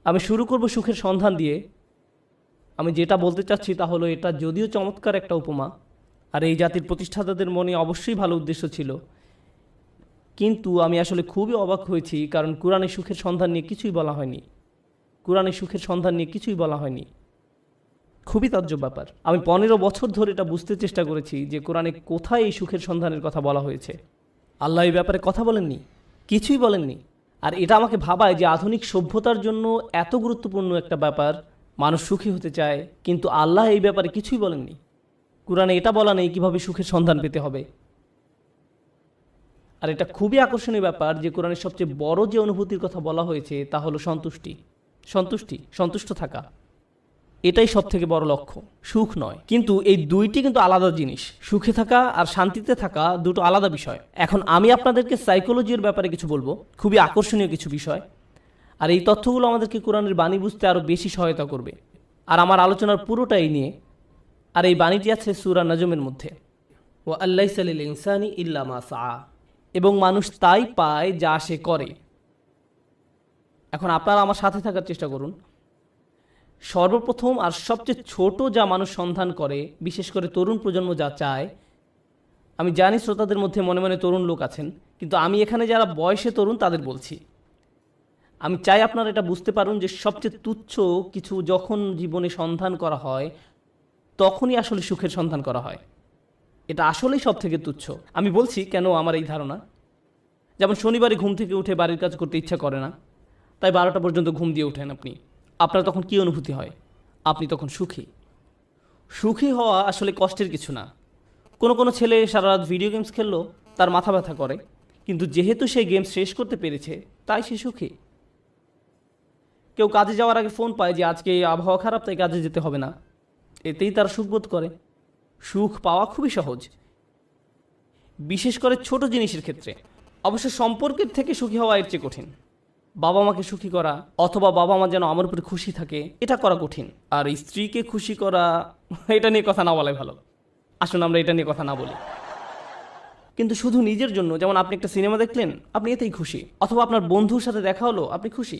আমি শুরু করব সুখের সন্ধান দিয়ে। আমি যেটা বলতে চাচ্ছি তা হলো, এটা যদিও চমৎকার একটা উপমা, আর এই জাতির প্রতিষ্ঠাতাদের মনে অবশ্যই ভালো উদ্দেশ্য ছিল, কিন্তু আমি আসলে খুবই অবাক হয়েছি, কারণ কোরআনে সুখের সন্ধান নিয়ে কিছুই বলা হয়নি। কোরআনে সুখের সন্ধান নিয়ে কিছুই বলা হয়নি। খুবই তাজ্জব ব্যাপার। আমি 15 বছর ধরে এটা বুঝতে চেষ্টা করেছি যে কোরআনে কোথায় এই সুখের সন্ধানের কথা বলা হয়েছে। আল্লাহ এই ব্যাপারে কথা বলেননি, কিছুই বলেননি। আর এটা আমাকে ভাবায় যে আধুনিক সভ্যতার জন্য এত গুরুত্বপূর্ণ একটা ব্যাপার, মানুষ সুখী হতে চায়, কিন্তু আল্লাহ এই ব্যাপারে কিছুই বলেননি। কোরআনে এটা বলা নেই কীভাবে সুখের সন্ধান পেতে হবে। আর এটা খুবই আকর্ষণীয় ব্যাপার যে কোরআনের সবচেয়ে বড় যে অনুভূতির কথা বলা হয়েছে তা হলো সন্তুষ্টি। সন্তুষ্ট থাকা, এটাই সব থেকে বড় লক্ষ্য, সুখ নয়। কিন্তু এই দুইটি কিন্তু আলাদা জিনিস। সুখে থাকা আর শান্তিতে থাকা দুটো আলাদা বিষয়। এখন আমি আপনাদেরকে সাইকোলজির ব্যাপারে কিছু বলবো, খুবই আকর্ষণীয় কিছু বিষয়। আর এই তথ্যগুলো আমাদেরকে কোরআনের বাণী বুঝতে আরও বেশি সহায়তা করবে। আর আমার আলোচনার পুরোটা এই নিয়ে। আর এই বাণীটি আছে সূরা নাজমের মধ্যে, ওয়া আল্লাইসা লিল ইনসানি ইল্লা মা সাআ, এবং মানুষ তাই পায় যা সে করে। এখন আপনারা আমার সাথে থাকার চেষ্টা করুন। সর্বপ্রথম আর সবচেয়ে ছোট যা মানুষ সন্ধান করে, বিশেষ করে তরুণ প্রজন্ম যা চায়, আমি জানি শ্রোতাদের মধ্যে মনে মনে তরুণ লোক আছেন, কিন্তু আমি এখানে যারা বয়সে তরুণ তাদের বলছি। আমি চাই আপনারা এটা বুঝতে পারুন যে সবচেয়ে তুচ্ছ কিছু যখন জীবনে সন্ধান করা হয়, তখনই আসলে সুখের সন্ধান করা হয়। এটা আসলেই সব থেকে তুচ্ছ। আমি বলছি কেন আমার এই ধারণা। যেমন শনিবারে ঘুম থেকে উঠে বাড়ির কাজ করতে ইচ্ছা করে না, তাই 12টা পর্যন্ত ঘুম দিয়ে ওঠেন আপনি। আপনার তখন কী অনুভূতি হয়? আপনি তখন সুখী। সুখী হওয়া আসলে কষ্টের কিছু না। কোনো ছেলে সারা রাত ভিডিও গেমস খেললো, তার মাথা ব্যথা করে, কিন্তু যেহেতু সে গেম শেষ করতে পেরেছে তাই সে সুখী। কেউ কাজে যাওয়ার আগে ফোন পায় যে আজকে আবহাওয়া খারাপ, তাই কাজে যেতে হবে না, এতেই তারা সুখ বোধ করে। সুখ পাওয়া খুবই সহজ, বিশেষ করে ছোট জিনিসের ক্ষেত্রে। অবশ্য সম্পর্কের থেকে সুখী হওয়া এর চেয়ে কঠিন। বাবা মাকে সুখী করা, অথবা বাবা মা যেন আমার উপরে খুশি থাকে, এটা করা কঠিন। আর স্ত্রীকে খুশি করা, এটা নিয়ে কথা না বলাই ভালো। আসুন আমরা এটা নিয়ে কথা না বলি। কিন্তু শুধু নিজের জন্য, যেমন আপনি একটা সিনেমা দেখলেন, আপনি এতেই খুশি। অথবা আপনার বন্ধুর সাথে দেখা হলো, আপনি খুশি।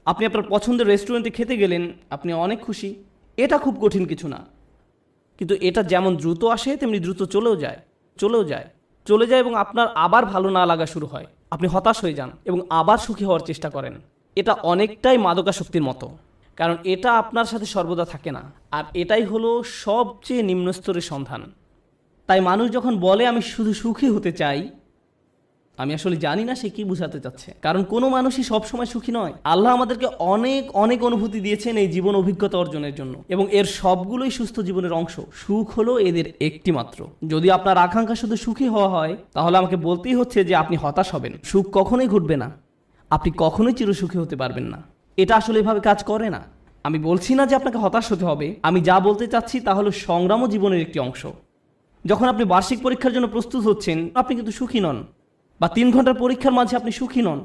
আপনি আপনার পছন্দের রেস্টুরেন্টে খেতে গেলেন, আপনি অনেক খুশি। এটা খুব কঠিন কিছু না। কিন্তু এটা যেমন দ্রুত আসে তেমনি দ্রুত চলে যায় এবং আপনার আবার ভালো না লাগা শুরু হয়। আপনি হতাশ হয়ে যান এবং আবার সুখী হওয়ার চেষ্টা করেন। এটা অনেকটাই মাদকাসক্তির মতো, কারণ এটা আপনার সাথে সর্বদা থাকে না। আর এটাই হলো সবচেয়ে নিম্ন স্তরের সন্ধান। তাই মানুষ যখন বলে আমি শুধু সুখী হতে চাই, আমি আসলে জানি না সে কি বোঝাতে চাচ্ছে। কারণ কোনো মানুষই সবসময় সুখী নয়। আল্লাহ আমাদেরকে অনেক অনেক অনুভূতি দিয়েছেন এই জীবন অভিজ্ঞতা অর্জনের জন্য, এবং এর সবগুলোই সুস্থ জীবনের অংশ। সুখ হলো এদের একটি মাত্র। যদি আপনার আকাঙ্ক্ষা শুধু সুখী হওয়া হয়, তাহলে আমাকে বলতেই হচ্ছে যে আপনি হতাশ হবেন। সুখ কখনোই ঘটবে না, আপনি কখনোই চিরসুখী হতে পারবেন না। এটা আসলে এভাবে কাজ করে না। আমি বলছি না যে আপনাকে হতাশ হতে হবে। আমি যা বলতে চাচ্ছি তা হলো সংগ্রামও জীবনের একটি অংশ। যখন আপনি বার্ষিক পরীক্ষার জন্য প্রস্তুত হচ্ছেন, আপনি কিন্তু সুখী নন। বা 3 ঘন্টার পরীক্ষার মাঝে আপনি সুখী নন।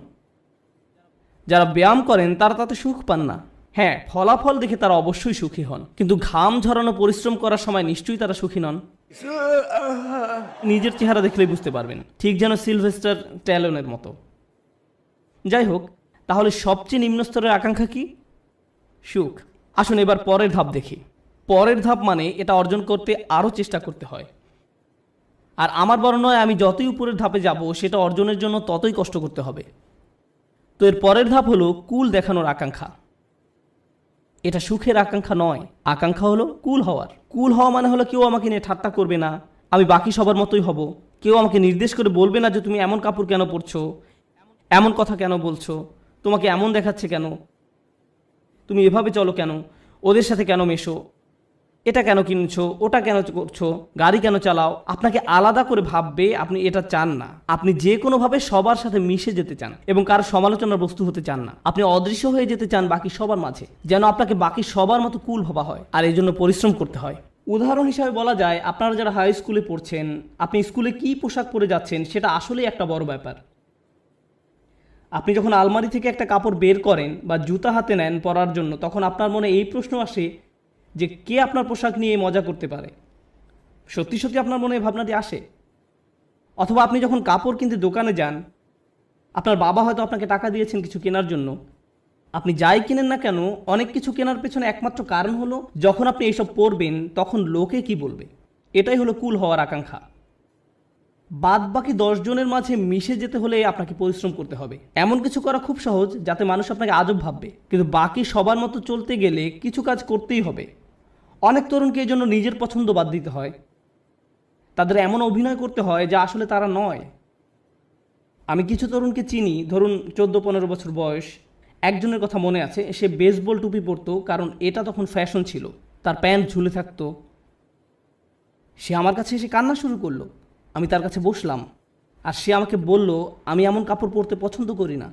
যারা ব্যায়াম করেন তারা তাতে সুখ পান না। হ্যাঁ, ফলাফল দেখে তারা অবশ্যই সুখী হন, কিন্তু ঘাম ঝরানো পরিশ্রম করার সময় নিশ্চয়ই তারা সুখী নন। নিজের চেহারা দেখলেই বুঝতে পারবেন, ঠিক যেন সিলভেস্টার স্ট্যালোনের মতো। যাই হোক, তাহলে সবচেয়ে নিম্ন স্তরের আকাঙ্ক্ষা কি? সুখ। আসুন এবার পরের ধাপ দেখি। পরের ধাপ মানে এটা অর্জন করতে আরও চেষ্টা করতে হয়। আর আমার বর্ণনায় আমি যতই উপরের ধাপে যাব, সেটা অর্জনের জন্য ততই কষ্ট করতে হবে। তো এর পরের ধাপ হলো কুল দেখানোর আকাঙ্ক্ষা। এটা সুখের আকাঙ্ক্ষা নয়, আকাঙ্ক্ষা হলো কুল হওয়ার। কুল হওয়া মানে হলো কেউ আমাকে নিয়ে ঠাট্টা করবে না, আমি বাকি সবার মতোই হব। কেউ আমাকে নির্দেশ করে বলবে না যে তুমি এমন কাপড় কেন পরছো, এমন কথা কেন বলছো, তোমাকে এমন দেখাচ্ছে কেন, তুমি এভাবে চলো কেন, ওদের সাথে কেন মেশো, এটা কেন কিনছো, ওটা কেন করছো, গাড়ি কেন চালাও। আপনাকে আলাদা করে ভাববে, আপনি এটা চান না। আপনি যে কোনোভাবে সবার সাথে মিশে যেতে চান এবং কারো সমালোচনার বস্তু হতে চান না। আপনি অদৃশ্য হয়ে যেতে চান বাকি সবার মাঝে, যেন আপনাকে বাকি সবার মতো কুল ভাবা হয়। আর এই জন্য পরিশ্রম করতে হয়। উদাহরণ হিসাবে বলা যায়, আপনারা যারা হাই স্কুলে পড়ছেন, আপনি স্কুলে কী পোশাক পরে যাচ্ছেন সেটা আসলেই একটা বড় ব্যাপার। আপনি যখন আলমারি থেকে একটা কাপড় বের করেন বা জুতা হাতে নেন পরার জন্য, তখন আপনার মনে এই প্রশ্ন আসে যে কে আপনার পোশাক নিয়ে মজা করতে পারে। সত্যি সত্যি আপনার মনে এই ভাবনাটি আসে। অথবা আপনি যখন কাপড় কিনতে দোকানে যান, আপনার বাবা হয়তো আপনাকে টাকা দিয়েছেন কিছু কেনার জন্য, আপনি যাই কিনেন না কেন, অনেক কিছু কেনার পেছনে একমাত্র কারণ হলো যখন আপনি এইসব পরবেন তখন লোকে কি বলবে। এটাই হলো কুল হওয়ার আকাঙ্ক্ষা। বাদ বাকি 10 জনের মাঝে মিশে যেতে হলে আপনাকে পরিশ্রম করতে হবে। এমন কিছু করা খুব সহজ যাতে মানুষ আপনাকে আজব ভাববে, কিন্তু বাকি সবার মতো চলতে গেলে কিছু কাজ করতেই হবে। অনেক তরুণকে এই জন্য নিজের পছন্দ বাদ দিতে হয়, তাদের এমন অভিনয় করতে হয় যা আসলে তারা নয়। আমি কিছু তরুণকে চিনি, ধরুন 14-15 বছর বয়স। একজনের কথা মনে আছে, সে বেসবল টুপি পরতো কারণ এটা তখন ফ্যাশন ছিল, তার প্যান্ট ঝুলে থাকতো। সে আমার কাছে এসে কান্না শুরু করলো। আমি তার কাছে বসলাম, আর সে আমাকে বলল, আমি এমন কাপড় পরতে পছন্দ করি না,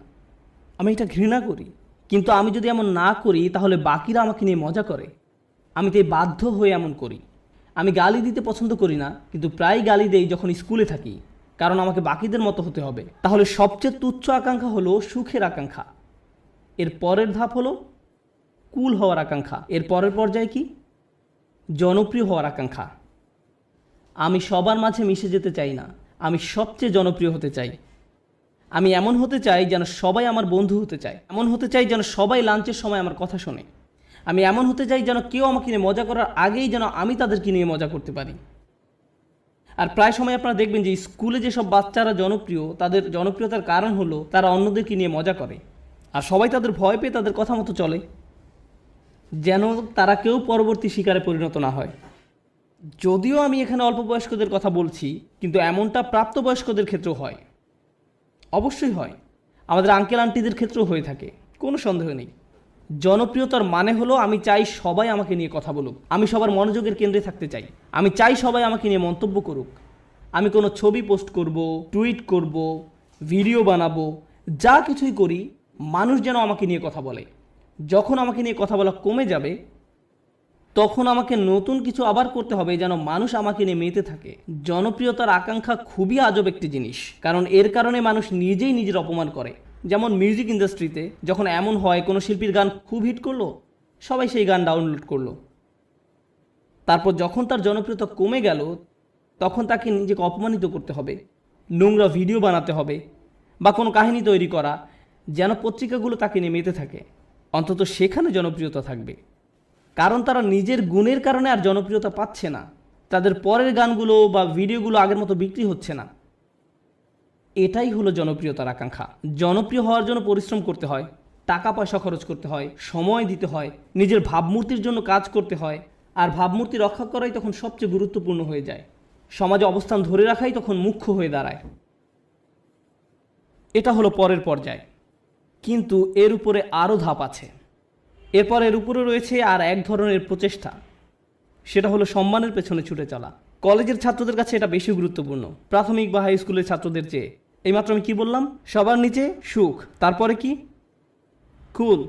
আমি এটা ঘৃণা করি। কিন্তু আমি যদি এমন না করি তাহলে বাকিরা আমাকে নিয়ে মজা করে, আমি তাই বাধ্য হয়ে এমন করি। আমি গালি দিতে পছন্দ করি না, কিন্তু প্রায় গালি দেই যখন স্কুলে থাকি, কারণ আমাকে বাকিদের মতো হতে হবে। তাহলে সবচেয়ে তুচ্ছ আকাঙ্ক্ষা হলো সুখের আকাঙ্ক্ষা। এর পরের ধাপ হলো কুল হওয়ার আকাঙ্ক্ষা। এর পরের পর্যায়ে কি? জনপ্রিয় হওয়ার আকাঙ্ক্ষা। আমি সবার মাঝে মিশে যেতে চাই না, আমি সবচেয়ে জনপ্রিয় হতে চাই। আমি এমন হতে চাই যেন সবাই আমার বন্ধু হতে চায়, এমন হতে চাই যেন সবাই লাঞ্চের সময় আমার কথা শোনে। আমি এমন হতে চাই যেন কেউ আমাকে নিয়ে মজা করার আগেই যেন আমি তাদেরকে নিয়ে মজা করতে পারি। আর প্রায় সময় আপনারা দেখবেন যে স্কুলে যেসব বাচ্চারা জনপ্রিয়, তাদের জনপ্রিয়তার কারণ হলো তারা অন্যদেরকে নিয়ে মজা করে, আর সবাই তাদের ভয় পেয়ে তাদের কথা মতো চলে, যেন তারা কেউ পরবর্তী শিকারে পরিণত না হয়। যদিও আমি এখানে অল্প বয়স্কদের কথা বলছি, কিন্তু এমনটা প্রাপ্তবয়স্কদের ক্ষেত্রেও হয়, অবশ্যই হয়। আমাদের আঙ্কেল আন্টিদের ক্ষেত্রেও হয়ে থাকে, কোনো সন্দেহ নেই। জনপ্রিয়তার মানে হলো আমি চাই সবাই আমাকে নিয়ে কথা বলুক, আমি সবার মনোযোগের কেন্দ্রে থাকতে চাই, আমি চাই সবাই আমাকে নিয়ে মন্তব্য করুক। আমি কোনো ছবি পোস্ট করব, টুইট করব, ভিডিও বানাবো, যা কিছুই করি মানুষ যেন আমাকে নিয়ে কথা বলে। যখন আমাকে নিয়ে কথা বলা কমে যাবে তখন আমাকে নতুন কিছু আবার করতে হবে যেন মানুষ আমাকে নিয়ে মেতে থাকে। জনপ্রিয়তার আকাঙ্ক্ষা খুবই আজব একটি জিনিস, কারণ এর কারণে মানুষ নিজেই নিজের অপমান করে। যেমন মিউজিক ইন্ডাস্ট্রিতে যখন এমন হয় কোনো শিল্পীর গান খুব হিট করলো, সবাই সেই গান ডাউনলোড করলো, তারপর যখন তার জনপ্রিয়তা কমে গেল তখন তাকে নিজেকে অপমানিত করতে হবে, নোংরা ভিডিও বানাতে হবে বা কোনো কাহিনী তৈরি করা যেন পত্রিকাগুলো তাকে নিয়ে মেতে থাকে। অন্তত সেখানে জনপ্রিয়তা থাকবে, কারণ তারা নিজের গুণের কারণে আর জনপ্রিয়তা পাচ্ছে না, তাদের পরের গানগুলো বা ভিডিওগুলো আগের মতো বিক্রি হচ্ছে না। এটাই হলো জনপ্রিয়তার আকাঙ্ক্ষা। জনপ্রিয় হওয়ার জন্য পরিশ্রম করতে হয়, টাকা পয়সা খরচ করতে হয়, সময় দিতে হয়, নিজের ভাবমূর্তির জন্য কাজ করতে হয়, আর ভাবমূর্তি রক্ষা করাই তখন সবচেয়ে গুরুত্বপূর্ণ হয়ে যায়। সমাজে অবস্থান ধরে রাখাই তখন মুখ্য হয়ে দাঁড়ায়। এটা হলো পরের পর্যায়, কিন্তু এর উপরে আরও ধাপ আছে। এরপর এর উপরে রয়েছে আর এক ধরনের প্রচেষ্টা, সেটা হলো সম্মানের পেছনে ছুটে চলা। কলেজের ছাত্রদের কাছে এটা বেশি গুরুত্বপূর্ণ প্রাথমিক বা হাই স্কুলের ছাত্রদের চেয়ে। এইমাত্র আমি কি বললাম? সবার নিচে সুখ, তারপরে কি? কুল,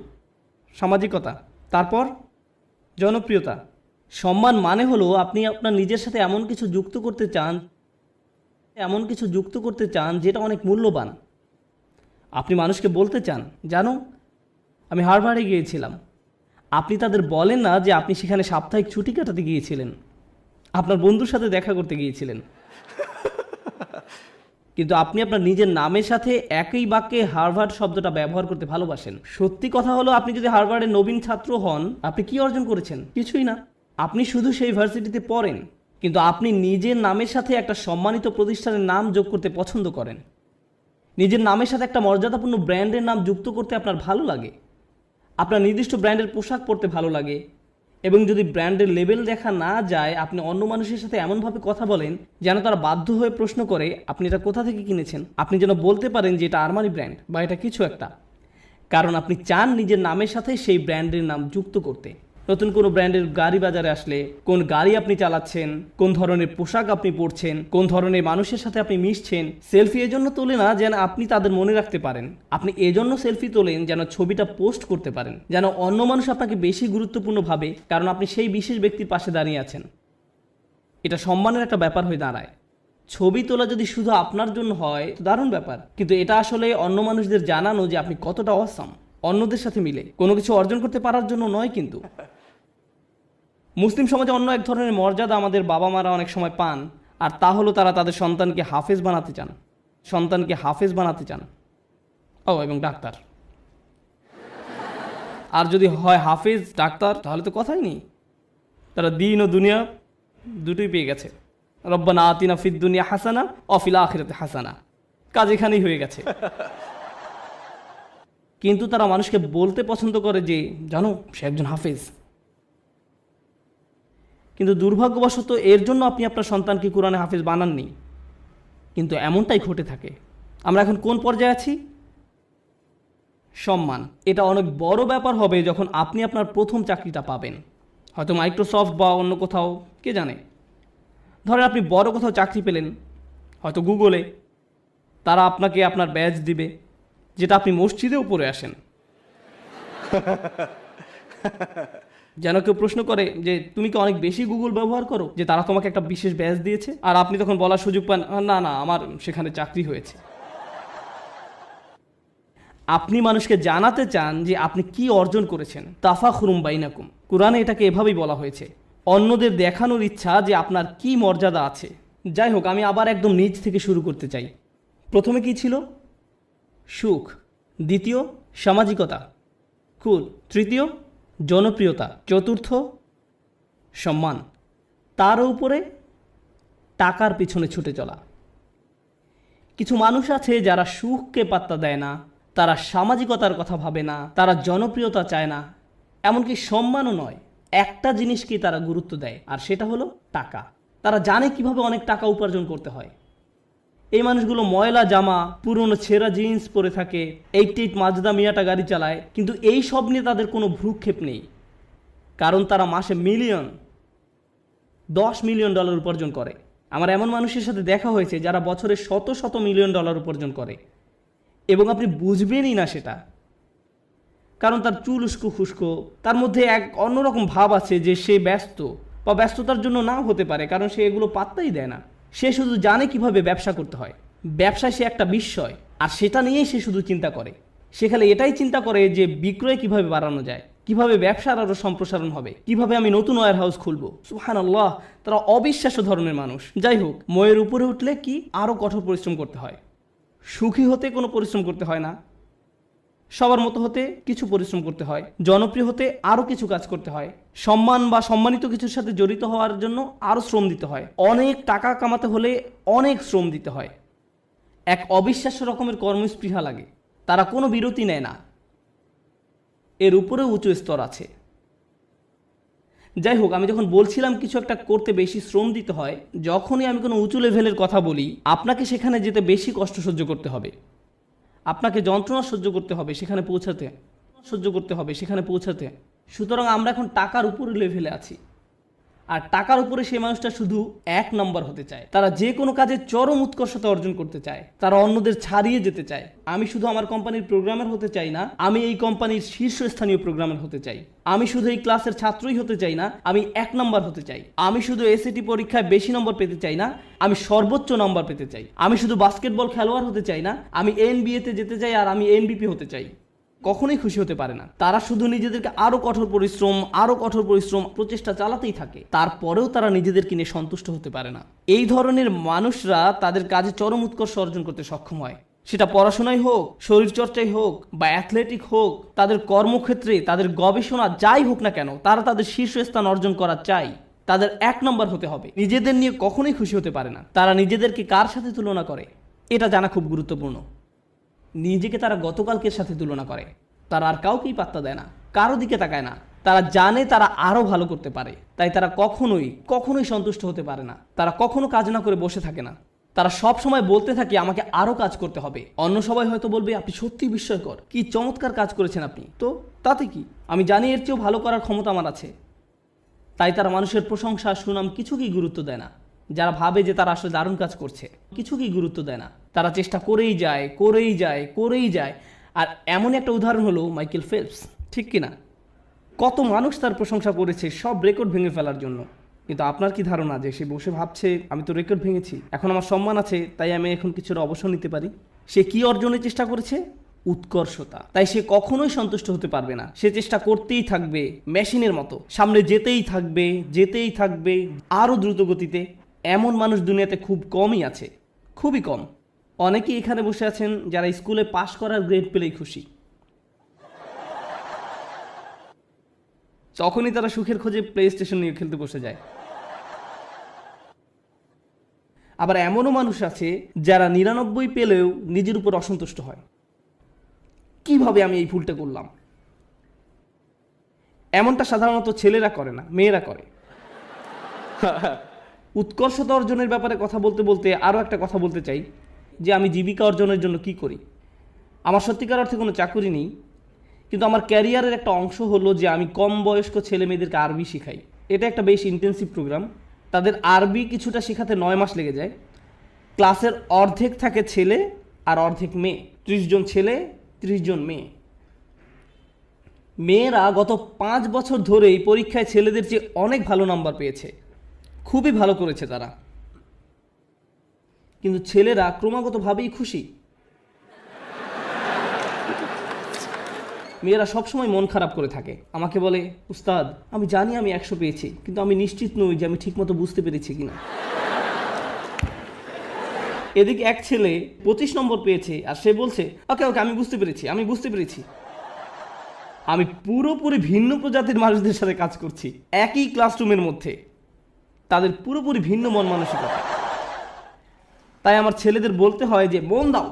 সামাজিকতা, তারপর জনপ্রিয়তা। সম্মান মানে হলো আপনি আপনার নিজের সাথে এমন কিছু যুক্ত করতে চান যেটা অনেক মূল্যবান। আপনি মানুষকে বলতে চান, জানো আমি হার্ভার্ডে গিয়েছিলাম। আপনি তাদের বলেন না যে আপনি সেখানে সাপ্তাহিক ছুটি কাটাতে গিয়েছিলেন, আপনার বন্ধুর সাথে দেখা করতে গিয়েছিলেন, কিন্তু আপনি আপনার নিজের নামের সাথে একই বাক্যে হার্ভার্ড শব্দটা ব্যবহার করতে ভালোবাসেন। সত্যি কথা হলো, আপনি যদি হার্ভার্ডের নবীন ছাত্র হন, আপনি কি অর্জন করেছেন? কিছুই না। আপনি শুধু সেই ভার্সিটিতে পড়েন, কিন্তু আপনি নিজের নামের সাথে একটা সম্মানিত প্রতিষ্ঠানের নাম যোগ করতে পছন্দ করেন। নিজের নামের সাথে একটা মর্যাদাপূর্ণ ব্র্যান্ডের নাম যুক্ত করতে আপনার ভালো লাগে। আপনার নির্দিষ্ট ব্র্যান্ডের পোশাক পরতে ভালো লাগে, এবং যদি ব্র্যান্ডের লেবেল দেখা না যায় আপনি অন্য মানুষের সাথে এমনভাবে কথা বলেন যেন তারা বাধ্য হয়ে প্রশ্ন করে আপনি এটা কোথা থেকে কিনেছেন। আপনি যেন বলতে পারেন যে এটা আরমানি ব্র্যান্ড বা এটা কিছু একটা, কারণ আপনি চান নিজের নামের সাথে সেই ব্র্যান্ডের নাম যুক্ত করতে। নতুন কোনো ব্র্যান্ডের গাড়ি বাজারে আসলে কোন গাড়ি আপনি চালাচ্ছেন, কোন ধরনের পোশাক আপনি পরছেন, কোন ধরনের মানুষের সাথে আপনি মিশছেন, সেলফি এজন্য তোলে না যেন আপনি তাদের মনে রাখতে পারেন, আপনি এজন্য সেলফি তোলেন যেন ছবিটা পোস্ট করতে পারেন, যেন অন্য মানুষ আপনাকে বেশি গুরুত্বপূর্ণ ভাবে, কারণ আপনি সেই বিশেষ ব্যক্তির পাশে দাঁড়িয়ে আছেন। এটা সম্মানের একটা ব্যাপার হয়ে দাঁড়ায়। ছবি তোলা যদি শুধু আপনার জন্য হয় তো দারুণ ব্যাপার, কিন্তু এটা আসলে অন্য মানুষদের জানানো যে আপনি কতটা অসাম অন্যদের সাথে মিলে, কোনো কিছু অর্জন করতে পারার জন্য নয়। কিন্তু মুসলিম সমাজে অন্য এক ধরনের মর্যাদা আমাদের বাবা মারা অনেক সময় পান, আর তা হলো তারা তাদের সন্তানকে হাফেজ বানাতে চান। ও এবং ডাক্তার। আর যদি হয় হাফেজ ডাক্তার, তাহলে তো কথাই নেই, তারা দিন ও দুনিয়া দুটোই পেয়ে গেছে। রব্বানা আতিনা ফিদ দুনিয়া হাসানা ওয়া ফিল আখিরাতি হাসানা, কাজ এখানেই হয়ে গেছে। কিন্তু তারা মানুষকে বলতে পছন্দ করে যে জানো সে একজন হাফেজ। কিন্তু দুর্ভাগ্যবশত এর জন্য আপনি আপনার সন্তানকে কোরআনে হাফেজ বানাননি। কিন্তু এমনটাই ঘটে থাকে। আমরা এখন কোন পর্যায়ে আছি? সম্মান। এটা অনেক বড় ব্যাপার হবে যখন আপনি আপনার প্রথম চাকরিটা পাবেন, হয়তো মাইক্রোসফট বা অন্য কোথাও, কে জানে। ধরেন আপনি বড় কোথাও চাকরি পেলেন, হয়তো গুগলে। তারা আপনাকে আপনার ব্যাজ দিবে, যেটা আপনি মসজিদেও পড়ে আসেন। যেন কেউ প্রশ্ন করে যে তুমি কি অনেক বেশি গুগল ব্যবহার করো যে তারা তোমাকে একটা বিশেষ ব্যাজ দিয়েছে? আর আপনি তখন বলার সুযোগ পান, না না আমার সেখানে চাকরি হয়েছে। আপনি মানুষকে জানাতে চান যে আপনি কি অর্জন করেছেন। তাফাখুরুম বাইনাকুম, কোরআনে এটাকে এভাবেই বলা হয়েছে। অন্যদের দেখানোর ইচ্ছা যে আপনার কি মর্যাদা আছে। যাই হোক, আমি আবার একদম নিচ থেকে শুরু করতে চাই। প্রথমে কি ছিল? সুখ। দ্বিতীয়, সামাজিকতা। কুল। তৃতীয়, জনপ্রিয়তা। চতুর্থ, সম্মান। তার উপরে টাকার পিছনে ছুটে চলা। কিছু মানুষ আছে যারা সুখকে পাত্তা দেয় না, তারা সামাজিকতার কথা ভাবে না, তারা জনপ্রিয়তা চায় না, এমনকি সম্মানও নয়। একটা জিনিসকেই তারা গুরুত্ব দেয়, আর সেটা হলো টাকা। তারা জানে কিভাবে অনেক টাকা উপার্জন করতে হয়। এই মানুষগুলো ময়লা জামা, পুরনো ছেঁড়া জিন্স পরে থাকে, 88 মাজদা মিয়াটা গাড়ি চালায়, কিন্তু এই সব নিয়ে তাদের কোনো ভ্রুক্ষেপ নেই। কারণ তারা মাসে মিলিয়ন, $10 মিলিয়ন উপার্জন করে। আমার এমন মানুষের সাথে দেখা হয়েছে যারা বছরে শত শত মিলিয়ন ডলার উপার্জন করে, এবং আপনি বুঝবেনই না সেটা। কারণ তার চুল উস্কো খুস্কো, তার মধ্যে এক অন্যরকম ভাব আছে যে সে ব্যস্ত, বা ব্যস্ততার জন্য নাও হতে পারে, কারণ সে এগুলো পাত্তাই দেয় না। সে শুধু জানে কিভাবে ব্যবসা করতে হয়। ব্যবসায় সে একটা বিস্ময়, আর সেটা নিয়েই সে শুধু চিন্তা করে। সে খালি এটাই চিন্তা করে যে বিক্রয় কিভাবে বাড়ানো যায়, কিভাবে ব্যবসার আরও সম্প্রসারণ হবে, কিভাবে আমি নতুন ওয়্যার হাউস খুলবো। সুবহানাল্লাহ, তারা অবিশ্বাস্য ধরনের মানুষ। যাই হোক, ময়ের উপরে উঠলে কি আরও কঠোর পরিশ্রম করতে হয়। সুখী হতে কোনো পরিশ্রম করতে হয় না, সবার মতো হতে কিছু পরিশ্রম করতে হয়, জনপ্রিয় হতে আরও কিছু কাজ করতে হয়, সম্মান বা সম্মানিত কিছুর সাথে জড়িত হওয়ার জন্য আরও শ্রম দিতে হয়, অনেক টাকা কামাতে হলে অনেক শ্রম দিতে হয়। এক অবিশ্বাস্য রকমের কর্মস্পৃহা লাগে, তারা কোনো বিরতি নেয় না। এর উপরেও উঁচু স্তর আছে। যাই হোক, আমি যখন বলছিলাম কিছু একটা করতে বেশি শ্রম দিতে হয়, যখনই আমি কোনো উঁচু লেভেলের কথা বলি, আপনাকে সেখানে যেতে বেশি কষ্ট সহ্য করতে হবে, আপনাকে যন্ত্রণা সহ্য করতে হবে সেখানে পৌঁছাতে। সুতরাং আমরা এখন টাকার উপরে লেভেলে আছি, আর টাকার উপরে সেই মানুষটা শুধু 1 নম্বর হতে চায়। তারা যে কোনো কাজে চরম উৎকর্ষতা অর্জন করতে চায়, তারা অন্যদের ছাড়িয়ে যেতে চায়। আমি শুধু আমার কোম্পানির প্রোগ্রামার হতে চাই না, আমি এই কোম্পানির শীর্ষস্থানীয় প্রোগ্রামার হতে চাই। আমি শুধু এই ক্লাসের ছাত্রই হতে চাই না, আমি 1 নম্বর হতে চাই। আমি শুধু এসএটি পরীক্ষায় বেশি নম্বর পেতে চাই না, আমি সর্বোচ্চ নম্বর পেতে চাই। আমি শুধু বাস্কেটবল খেলোয়াড় হতে চাই না, আমি এনবিএতে যেতে চাই, আর আমি এনবিপি হতে চাই। কখনোই খুশি হতে পারে না। তারা শুধু নিজেদেরকে আরো কঠোর পরিশ্রম প্রচেষ্টা চালাতেই থাকে, তারপরেও তারা নিজেদেরকে নিয়ে সন্তুষ্ট হতে পারে না। এই ধরনের মানুষরা তাদের কাজে চরম উৎকর্ষ অর্জন করতে সক্ষম হয়, সেটা পড়াশোনায় হোক, শরীরচর্চায় হোক, বা অ্যাথলেটিক হোক, তাদের কর্মক্ষেত্রে, তাদের গবেষণা যাই হোক না কেন, তারা তাদের শীর্ষস্থান অর্জন করা চাই। তাদের 1 নম্বর হতে হবে। নিজেদের নিয়ে কখনোই খুশি হতে পারে না। তারা নিজেদেরকে কার সাথে তুলনা করে, এটা জানা খুব গুরুত্বপূর্ণ। নিজেকে তারা গতকালকের সাথে তুলনা করে। তারা আর কাউকেই পাত্তা দেয় না, কারো দিকে তাকায় না। তারা জানে তারা আরও ভালো করতে পারে, তাই তারা কখনোই সন্তুষ্ট হতে পারে না। তারা কখনো কাজ না করে বসে থাকে না। তারা সব সময় বলতে থাকে আমাকে আরও কাজ করতে হবে। অন্য সবাই হয়তো বলবে আপনি সত্যি বিস্ময়কর, কি চমৎকার কাজ করেছেন আপনি, তো তাতে কি, আমি জানি এর চেয়েও ভালো করার ক্ষমতা আমার আছে। তাই তারা মানুষের প্রশংসা, সুনাম কিছুকেই গুরুত্ব দেয় না। যারা ভাবে যে তারা আসলে দারুণ কাজ করছে, কিছুকেই গুরুত্ব দেয় না। তারা চেষ্টা করেই যায়। আর এমন একটা উদাহরণ হলো মাইকেল ফেলপস, ঠিক কিনা? কত মানুষ তার প্রশংসা করেছে সব রেকর্ড ভেঙে ফেলার জন্য। কিন্তু আপনার কি ধারণা যে সে বসে ভাবছে আমি তো রেকর্ড ভেঙেছি, এখন আমার সম্মান আছে, তাই আমি এখন কিছুটা অবসর নিতে পারি? সে কি অর্জনের চেষ্টা করেছে? উৎকর্ষতা। তাই সে কখনোই সন্তুষ্ট হতে পারবে না। সে চেষ্টা করতেই থাকবে, মেশিনের মতো সামনে যেতেই থাকবে আরও দ্রুত গতিতে। এমন মানুষ দুনিয়াতে খুব কমই আছে, খুবই কম। অনেকেই এখানে বসে আছেন যারা স্কুলে পাশ করার গ্রেড পেলেই খুশি। তখনই তারা সুখের খোঁজে প্লে স্টেশন নিয়ে খেলতে বসে যায়। আবার এমনও মানুষ আছে যারা 99 পেলেও নিজের উপর অসন্তুষ্ট হয়, কিভাবে আমি এই ভুলটা করলাম। এমনটা সাধারণত ছেলেরা করে না, মেয়েরা করে। উৎকর্ষতা অর্জনের ব্যাপারে কথা বলতে বলতে আরও একটা কথা বলতে চাই, যে আমি জীবিকা অর্জনের জন্য কি করি। আমার সত্যিকার অর্থে কোনো চাকুরি নেই, কিন্তু আমার ক্যারিয়ারের একটা অংশ হলো যে আমি কম বয়স্ক ছেলে মেয়েদেরকে আরবি শেখাই। এটা একটা বেশ ইন্টেন্সিভ প্রোগ্রাম। তাদের আরবি কিছুটা শেখাতে 9 মাস লেগে যায়। ক্লাসের অর্ধেক থাকে ছেলে আর অর্ধেক মেয়ে, 30 জন ছেলে 30 জন মেয়ে। মেয়েরা গত 5 বছর ধরেই পরীক্ষায় ছেলেদের চেয়ে অনেক ভালো নাম্বার পেয়েছে, খুবই ভালো করেছে তারা। কিন্তু ছেলেরা ক্রমাগতভাবেই খুশি। মেয়েরা সবসময় মন খারাপ করে থাকে, আমাকে বলে, উস্তাদ আমি জানি আমি 100 পেয়েছি, কিন্তু আমি নিশ্চিত নই যে আমি ঠিকমতো বুঝতে পেরেছি কিনা। এদিকে এক ছেলে 25 নম্বর পেয়েছে আর সে বলছে, ওকে ওকে আমি বুঝতে পেরেছি, আমি বুঝতে পেরেছি। আমি পুরোপুরি ভিন্ন প্রজাতির মানুষদের সাথে কাজ করছি একই ক্লাসরুমের মধ্যে, তাদের পুরোপুরি ভিন্ন মন মানসিকতা। তাই আমার ছেলেদের বলতে হয় যে মন দাও,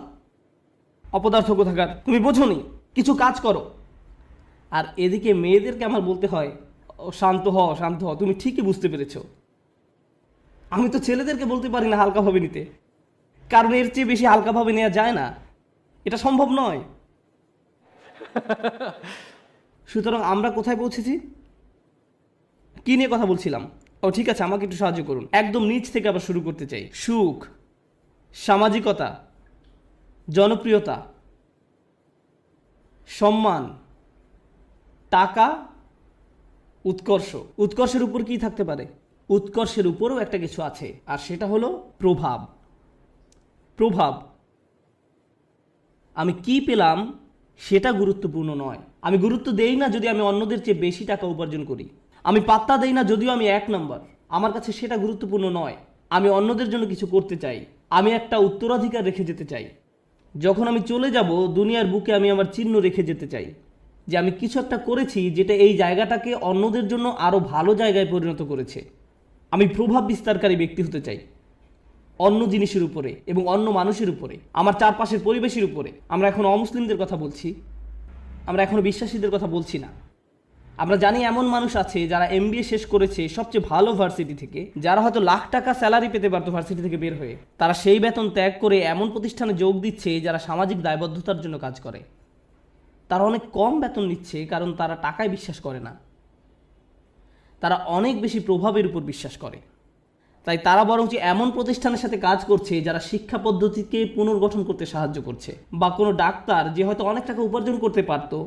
অপদার্থ কোথাকার, তুমি বোঝোনি, কিছু কাজ করো। আর এদিকে মেয়েদেরকে আমার বলতে হয়, ও শান্ত হ শান্ত হ, তুমি ঠিকই বুঝতে পেরেছ। আমি তো ছেলেদেরকে বলতে পারি না হালকাভাবে নিতে, কারণ এর চেয়ে বেশি হালকাভাবে নেওয়া যায় না, এটা সম্ভব নয়। সুতরাং আমরা কোথায় পৌঁছেছি, কি নিয়ে কথা বলছিলাম? ও ঠিক আছে, আমাকে একটু সাহায্য করুন। একদম নিচ থেকে আবার শুরু করতে চাই। সুখ, সামাজিকতা, জনপ্রিয়তা, সম্মান, টাকা, উৎকর্ষ। উৎকর্ষের উপর কি থাকতে পারে? উৎকর্ষের উপরও একটা কিছু আছে, আর সেটা হলো প্রভাব। প্রভাব, আমি কি পেলাম সেটা গুরুত্বপূর্ণ নয়। আমি গুরুত্ব দেই না যদি আমি অন্যদের চেয়ে বেশি টাকা উপার্জন করি। আমি পাত্তা দেই না যদিও আমি 1 নম্বর, আমার কাছে সেটা গুরুত্বপূর্ণ নয়। আমি অন্যদের জন্য কিছু করতে চাই, আমি একটা উত্তরাধিকার রেখে যেতে চাই। যখন আমি চলে যাব দুনিয়ার বুকে আমি আমার চিহ্ন রেখে যেতে চাই, যে আমি কিছু একটা করেছি যেটা এই জায়গাটাকে অন্যদের জন্য আরও ভালো জায়গায় পরিণত করেছে। আমি প্রভাব বিস্তারকারী ব্যক্তি হতে চাই অন্য জিনিসের উপরে এবং অন্য মানুষের উপরে, আমার চারপাশের পরিবেশের উপরে। আমরা এখন অমুসলিমদের কথা বলছি, আমরা এখনো বিশ্বাসীদের কথা বলছি না। আমরা জানি এমন মানুষ আছে যারা MBA শেষ করেছে সবচেয়ে ভালো ভার্সিটি থেকে, যারা হয়তো লাখ টাকা স্যালারি পেতে পারতো ভার্সিটি থেকে বের হয়ে, তারা সেই বেতন ত্যাগ করে এমন প্রতিষ্ঠানে যোগ দিচ্ছে যারা সামাজিক দায়বদ্ধতার জন্য কাজ করে। তারা অনেক কম বেতন নিচ্ছে কারণ তারা টাকায় বিশ্বাস করে না, তারা অনেক বেশি প্রভাবের উপর বিশ্বাস করে। তাই তারা বরঞ্চ এমন প্রতিষ্ঠানের সাথে কাজ করছে যারা শিক্ষা পদ্ধতিকে পুনর্গঠন করতে সাহায্য করছে। বা কোনো ডাক্তার যে হয়তো অনেক টাকা উপার্জন করতে পারতো,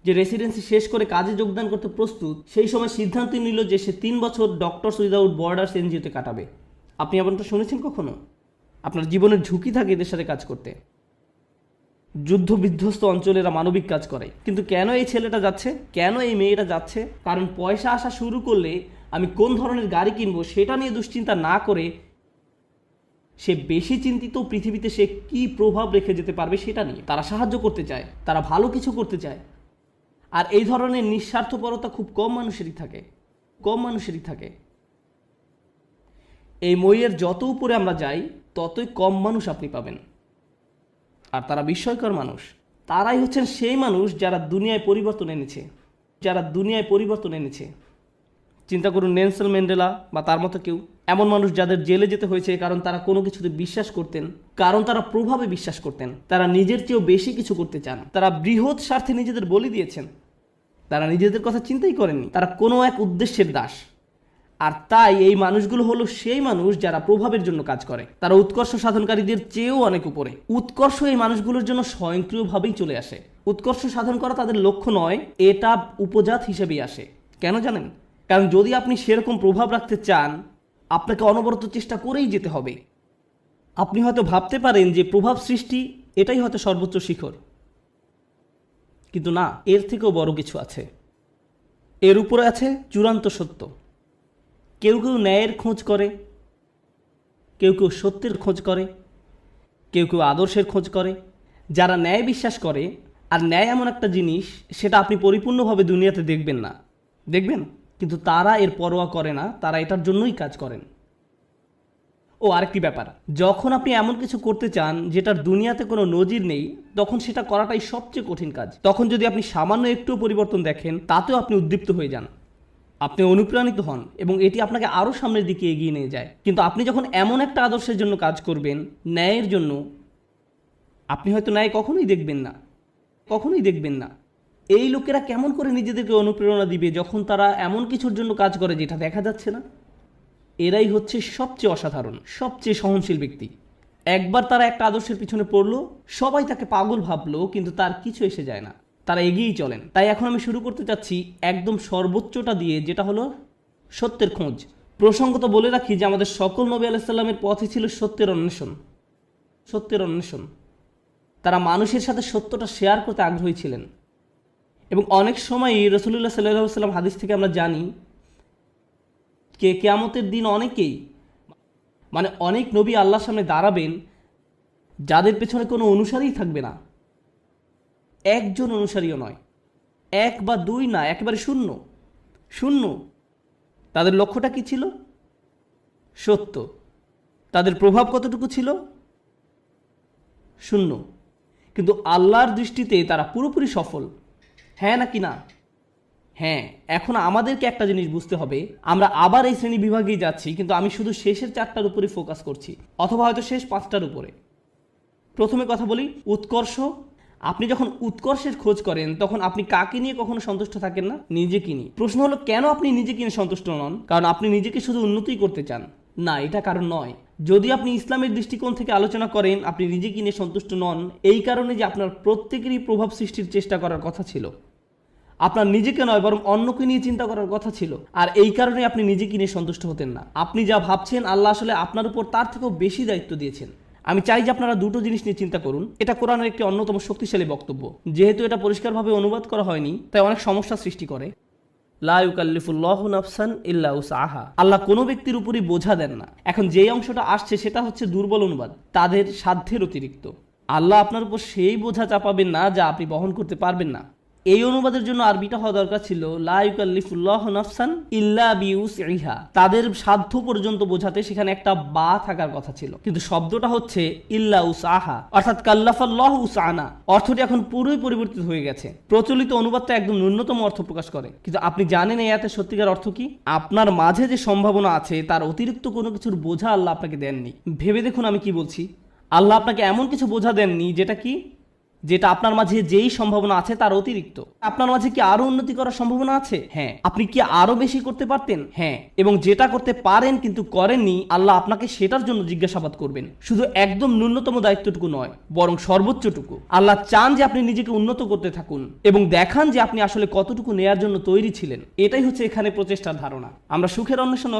যে রেসিডেন্সি শেষ করে কাজে যোগদান করতে প্রস্তুত, সেই সময় সিদ্ধান্ত নিল যে সে 3 বছর ডক্টরস উইদাউট বর্ডার্স NGO-তে কাটাবে। আপনি এমনটা শুনেছেন কখনো? আপনার জীবনের ঝুঁকি থাকে এদের সাথে কাজ করতে। যুদ্ধ বিধ্বস্ত অঞ্চলেরা মানবিক কাজ করে। কিন্তু কেন এই ছেলেটা যাচ্ছে, কেন এই মেয়েটা যাচ্ছে? কারণ পয়সা আসা শুরু করলে আমি কোন ধরনের গাড়ি কিনবো সেটা নিয়ে দুশ্চিন্তা না করে সে বেশি চিন্তিত পৃথিবীতে সে কি প্রভাব রেখে যেতে পারবে সেটা নিয়ে। তারা সাহায্য করতে চায়, তারা ভালো কিছু করতে চায়। আর এই ধরনের নিঃস্বার্থপরতা খুব কম মানুষেরই থাকে, কম মানুষেরই থাকে। এই মইয়ের যত উপরে আমরা যাই ততই কম মানুষ আপনি পাবেন। আর তারা বিস্ময়কর মানুষ। তারাই হচ্ছেন সেই মানুষ যারা দুনিয়ায় পরিবর্তন এনেছে, যারা দুনিয়ায় পরিবর্তন এনেছে। চিন্তা করুন নেলসন ম্যান্ডেলা বা তার মতো কেউ, এমন মানুষ যাদের জেলে যেতে হয়েছে কারণ তারা কোনো কিছুতে বিশ্বাস করতেন, কারণ তারা প্রভাবে বিশ্বাস করতেন, তারা নিজের চেয়েও বেশি কিছু করতে চান, তারা বৃহৎ স্বার্থে নিজেদের বলি দিয়েছেন, তারা নিজেদের কথা চিন্তাই করেননি, তারা কোনো এক উদ্দেশ্যের দাস। আর তাই এই মানুষগুলো হলো সেই মানুষ যারা প্রভাবের জন্য কাজ করে। তারা উৎকর্ষ সাধনকারীদের চেয়েও অনেক উপরে। উৎকর্ষ এই মানুষগুলোর জন্য স্বয়ংক্রিয়ভাবেই চলে আসে। উৎকর্ষ সাধন করা তাদের লক্ষ্য নয়, এটা উপজাত হিসেবেই আসে। কেন জানেন? কারণ যদি আপনি সেরকম প্রভাব রাখতে চান আপনাকে অনবরত চেষ্টা করেই যেতে হবে। আপনি হয়তো ভাবতে পারেন যে প্রভাব সৃষ্টি এটাই হয়তো সর্বোচ্চ শিখর, কিন্তু না, এর থেকেও বড় কিছু আছে। এর উপরে আছে চূড়ান্ত সত্য। কেউ কেউ ন্যায়ের খোঁজ করে, কেউ কেউ সত্যের খোঁজ করে, কেউ কেউ আদর্শের খোঁজ করে। যারা ন্যায় বিশ্বাস করে, আর ন্যায় এমন একটা জিনিস সেটা আপনি পরিপূর্ণভাবে দুনিয়াতে দেখবেন না, দেখবেন, কিন্তু তারা এর পরোয়া করে না, তারা এটার জন্যই কাজ করেন। ও আরেকটি ব্যাপার, যখন আপনি এমন কিছু করতে চান যেটার দুনিয়াতে কোনো নজির নেই, তখন সেটা করাটাই সবচেয়ে কঠিন কাজ। তখন যদি আপনি সামান্য একটু পরিবর্তন দেখেন, তাতেও আপনি উদ্দীপ্ত হয়ে যান, আপনি অনুপ্রাণিত হন এবং এটি আপনাকে আরও সামনের দিকে এগিয়ে নিয়ে যায়। কিন্তু আপনি যখন এমন একটা আদর্শের জন্য কাজ করবেন, ন্যায়ের জন্য, আপনি হয়তো ন্যায় কখনোই দেখবেন না, কখনোই দেখবেন না। এই লোকেরা কেমন করে নিজেদেরকে অনুপ্রেরণা দিবে যখন তারা এমন কিছুর জন্য কাজ করে যেটা দেখা যাচ্ছে না? এরাই হচ্ছে সবচেয়ে অসাধারণ, সবচেয়ে সহনশীল ব্যক্তি। একবার তারা একটা আদর্শের পিছনে পড়লো, সবাই তাকে পাগল ভাবলো, কিন্তু তার কিছু এসে যায় না, তারা এগিয়েই চলেন। তাই এখন আমি শুরু করতে চাচ্ছি একদম সর্বোচ্চটা দিয়ে, যেটা হলো সত্যের খোঁজ। প্রসঙ্গত বলে রাখি যে আমাদের সকল নবী আলাইসাল্লামের পথে ছিল সত্যের অন্বেষণ, সত্যের অন্বেষণ। তারা মানুষের সাথে সত্যটা শেয়ার করতে আগ্রহী ছিলেন। এবং অনেক সময়ই রাসূলুল্লাহ সাল্লাল্লাহু আলাইহি ওয়াসাল্লাম হাদিস থেকে আমরা জানি কিয়ামতের দিন অনেকেই, মানে অনেক নবী আল্লাহর সামনে দাঁড়াবেন যাদের পেছনে কোনো অনুসারীই থাকবে না, একজন অনুসারীও নয়, এক বা দুই না, একেবারে শূন্য, শূন্য। তাদের লক্ষ্যটা কি ছিল? সত্য। তাদের প্রভাব কতটুকু ছিল? শূন্য। কিন্তু আল্লাহর দৃষ্টিতে তারা পুরোপুরি সফল। হ্যাঁ নাকি না? হ্যাঁ। এখন আমাদেরকে একটা জিনিস বুঝতে হবে, আমরা আবার এই শ্রেণী বিভাগেই যাচ্ছি, কিন্তু আমি শুধু শেষের 4টার উপরে ফোকাস করছি, অথবা হয়তো শেষ 5টার উপরে। প্রথমে কথা বলি উৎকর্ষ। আপনি যখন উৎকর্ষের খোঁজ করেন, তখন আপনি কাকে নিয়ে কখনো সন্তুষ্ট থাকেন না? নিজেকে নিয়ে। প্রশ্ন হলো, কেন আপনি নিজেকে নিয়ে সন্তুষ্ট নন? কারণ আপনি নিজেকে শুধু উন্নতিই করতে চান না, এটা কারণ নয়। যদি আপনি ইসলামের দৃষ্টিকোণ থেকে আলোচনা করেন, আপনি নিজেকে নিয়ে সন্তুষ্ট নন এই কারণে যে আপনার প্রত্যেকেরই প্রভাব সৃষ্টির চেষ্টা করার কথা ছিল। আপনার নিজেকে নয়, বরং অন্যকে নিয়ে চিন্তা করার কথা ছিল। আর এই কারণে আপনি নিজেকে নিয়ে সন্তুষ্ট হতেন না। আপনি যা ভাবছেন, আল্লাহ আসলে আপনার উপর তার থেকেও বেশি দায়িত্ব দিয়েছেন। আমি চাই যে আপনারা দুটো জিনিস নিয়ে চিন্তা করুন। এটা কোরআনের একটি অন্যতম শক্তিশালী বক্তব্য। যেহেতু এটা পরিষ্কারভাবে অনুবাদ করা হয়নি, তাই অনেক সমস্যা সৃষ্টি করে। লা ইউকাল্লিফুল্লাহু নাফসান ইল্লা উসআহা। আল্লাহ কোনো ব্যক্তির উপরই বোঝা দেন না। এখন যেই অংশটা আসছে সেটা হচ্ছে দুর্বল অনুবাদ, তাদের সাধ্যের অতিরিক্ত। আল্লাহ আপনার উপর সেই বোঝা চাপাবেন না যা আপনি বহন করতে পারবেন না। এই অনুবাদের জন্য আরবিটা হওয়া দরকার ছিল লা ইউকাল্লিফুল্লাহু নাফসান ইল্লা বিউসইহা। তাদের সাধ্য পর্যন্ত বোঝাতে সেখানে একটা বা থাকার কথা ছিল, কিন্তু শব্দটা হচ্ছে ইল্লা উসআহা, অর্থাৎ কাল্লাফাল্লাহু উসআনা। অর্থটি এখন পুরোই পরিবর্তিত হয়ে গেছে। প্রচলিত অনুবাদটা একদম ন্যূনতম অর্থ প্রকাশ করে, কিন্তু আপনি জানেন এই আয়াতের সত্যিকার অর্থ কি? আপনার মাঝে যে সম্ভাবনা আছে তার অতিরিক্ত কোনো কিছুর বোঝা আল্লাহ আপনাকে দেননি। ভেবে দেখুন আমি কি বলছি। আল্লাহ আপনাকে এমন কিছু বোঝা দেননি যেটা আপনার মাঝে যেই সম্ভাবনা আছে তার অতিরিক্ত। আপনার মাঝে কি আরো উন্নতি করার সম্ভাবনা আছে? হ্যাঁ। আপনি কি আরো বেশি করতে পারতেন? হ্যাঁ। এবং যেটা করতে পারেন কিন্তু করেননি, আল্লাহ আপনাকে সেটার জন্য জিজ্ঞাসাবাদ করবেন। শুধু একদম ন্যূনতম দায়িত্বটুকু নয়, বরং সর্বোচ্চটুকু। আল্লাহ চান যে আপনি নিজেকে উন্নত করতে থাকুন এবং দেখান যে আপনি আসলে কতটুকু নেয়ার জন্য তৈরি ছিলেন। এটাই হচ্ছে এখানে প্রচেষ্টার ধারণা। আমরা সুখের অন্বেষণে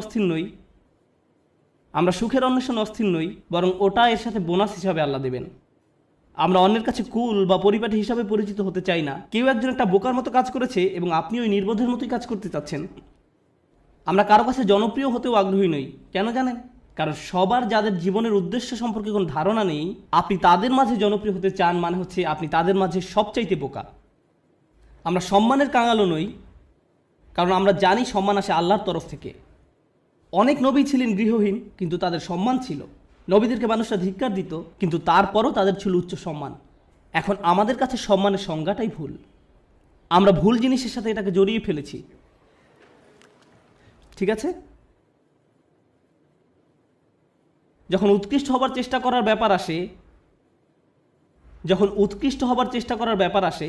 অস্থির নই, বরং ওটা এর সাথে বোনাস হিসাবে আল্লাহ দেবেন। আমরা অন্যের কাছে কুল বা পরিপাটি হিসাবে পরিচিত হতে চাই না। কেউ একজন একটা বোকার মতো কাজ করেছে এবং আপনি ওই নির্বোধের মতোই কাজ করতে চাচ্ছেন। আমরা কারো কাছে জনপ্রিয় হতেও আগ্রহী নই। কেন জানেন? কারণ সবার যাদের জীবনের উদ্দেশ্য সম্পর্কে কোনো ধারণা নেই, আপনি তাদের মাঝে জনপ্রিয় হতে চান মানে হচ্ছে আপনি তাদের মাঝে সবচাইতে বোকা। আমরা সম্মানের কাঙালও নই, কারণ আমরা জানি সম্মান আসে আল্লাহর তরফ থেকে। অনেক নবী ছিলেন গৃহহীন, কিন্তু তাদের সম্মান ছিল। নবীদেরকে মানুষরা ধিক্কার দিত, কিন্তু তারপরও তাদের ছিল উচ্চ সম্মান। এখন আমাদের কাছে সম্মানের সংজ্ঞাটাই ভুল। আমরা ভুল জিনিসের সাথে এটাকে জড়িয়ে ফেলেছি। ঠিক আছে? যখন উৎকৃষ্ট হবার চেষ্টা করার ব্যাপার আসে,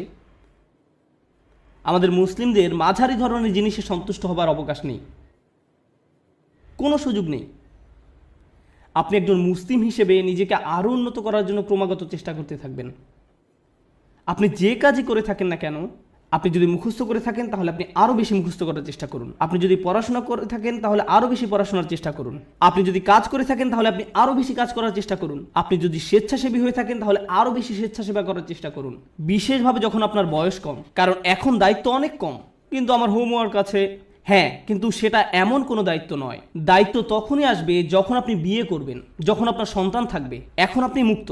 আমাদের মুসলিমদের মাঝারি ধরনের জিনিসে সন্তুষ্ট হবার অবকাশ নেই, কোনো সুযোগ নেই। আপনি একজন মুসলিম হিসেবে নিজেকে আরও উন্নত করার জন্য ক্রমাগত চেষ্টা করতে থাকবেন। আপনি যে কাজই করে থাকেন না কেন, আপনি যদি মুখস্থ করে থাকেন তাহলে আপনি আরও বেশি মুখস্থ করার চেষ্টা করুন। আপনি যদি পড়াশোনা করে থাকেন তাহলে আরও বেশি পড়াশোনার চেষ্টা করুন। আপনি যদি কাজ করে থাকেন তাহলে আপনি আরও বেশি কাজ করার চেষ্টা করুন। আপনি যদি স্বেচ্ছাসেবী হয়ে থাকেন তাহলে আরও বেশি স্বেচ্ছাসেবা করার চেষ্টা করুন, বিশেষভাবে যখন আপনার বয়স কম। কারণ এখন দায়িত্ব অনেক কম। কিন্তু আমার হোমওয়ার্ক আছে, হ্যাঁ, কিন্তু সেটা এমন কোনো দায়িত্ব নয়। দায়িত্ব তখনই আসবে যখন আপনি বিয়ে করবেন, যখন আপনার সন্তান থাকবে। এখন আপনি মুক্ত।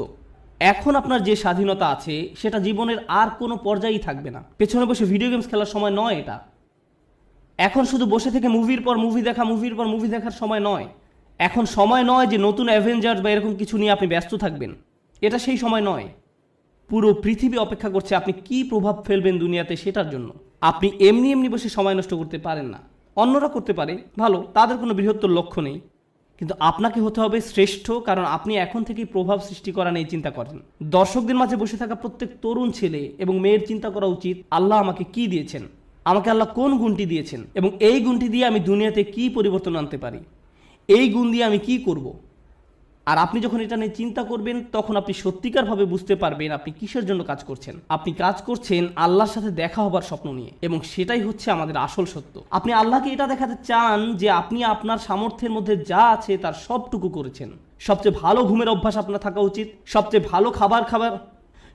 এখন আপনার যে স্বাধীনতা আছে সেটা জীবনের আর কোনো পর্যায়েই থাকবে না। পেছনে বসে ভিডিও গেমস খেলার সময় নয় এটা। এখন শুধু বসে থেকে মুভির পর মুভি দেখা, মুভির পর মুভি দেখার সময় নয়। এখন সময় নয় যে নতুন অ্যাভেঞ্জার্স বা এরকম কিছু নিয়ে আপনি ব্যস্ত থাকবেন, এটা সেই সময় নয়। পুরো পৃথিবী অপেক্ষা করছে আপনি কি প্রভাব ফেলবেন দুনিয়াতে সেটার জন্য। আপনি এমনি এমনি বসে সময় নষ্ট করতে পারেন না। অন্যরা করতে পারে, ভালো, তাদের কোনো বৃহত্তর লক্ষ্য নেই, কিন্তু আপনাকে হতে হবে শ্রেষ্ঠ, কারণ আপনি এখন থেকেই প্রভাব সৃষ্টি করা নিয়ে চিন্তা করেন। দর্শকদের মাঝে বসে থাকা প্রত্যেক তরুণ ছেলে এবং মেয়ের চিন্তা করা উচিত, আল্লাহ আমাকে কি দিয়েছেন, আমাকে আল্লাহ কোন গুণটি দিয়েছেন, এবং এই গুণটি দিয়ে আমি দুনিয়াতে কি পরিবর্তন আনতে পারি, এই গুণ দিয়ে আমি কি করব। আর আপনি যখন এটা নিয়ে চিন্তা করবেন, তখন আপনি সত্যিকারভাবে বুঝতে পারবেন আপনি কিসের জন্য কাজ করছেন। আপনি কাজ করছেন আল্লাহর সাথে দেখা হবার স্বপ্ন নিয়ে, এবং সেটাই হচ্ছে আমাদের আসল সত্য। আপনি আল্লাহকে এটা দেখাতে চান যে আপনি আপনার সামর্থ্যের মধ্যে যা আছে তার সবটুকু করেছেন। সবচেয়ে ভালো ঘুমের অভ্যাস আপনার থাকা উচিত, সবচেয়ে ভালো খাবার,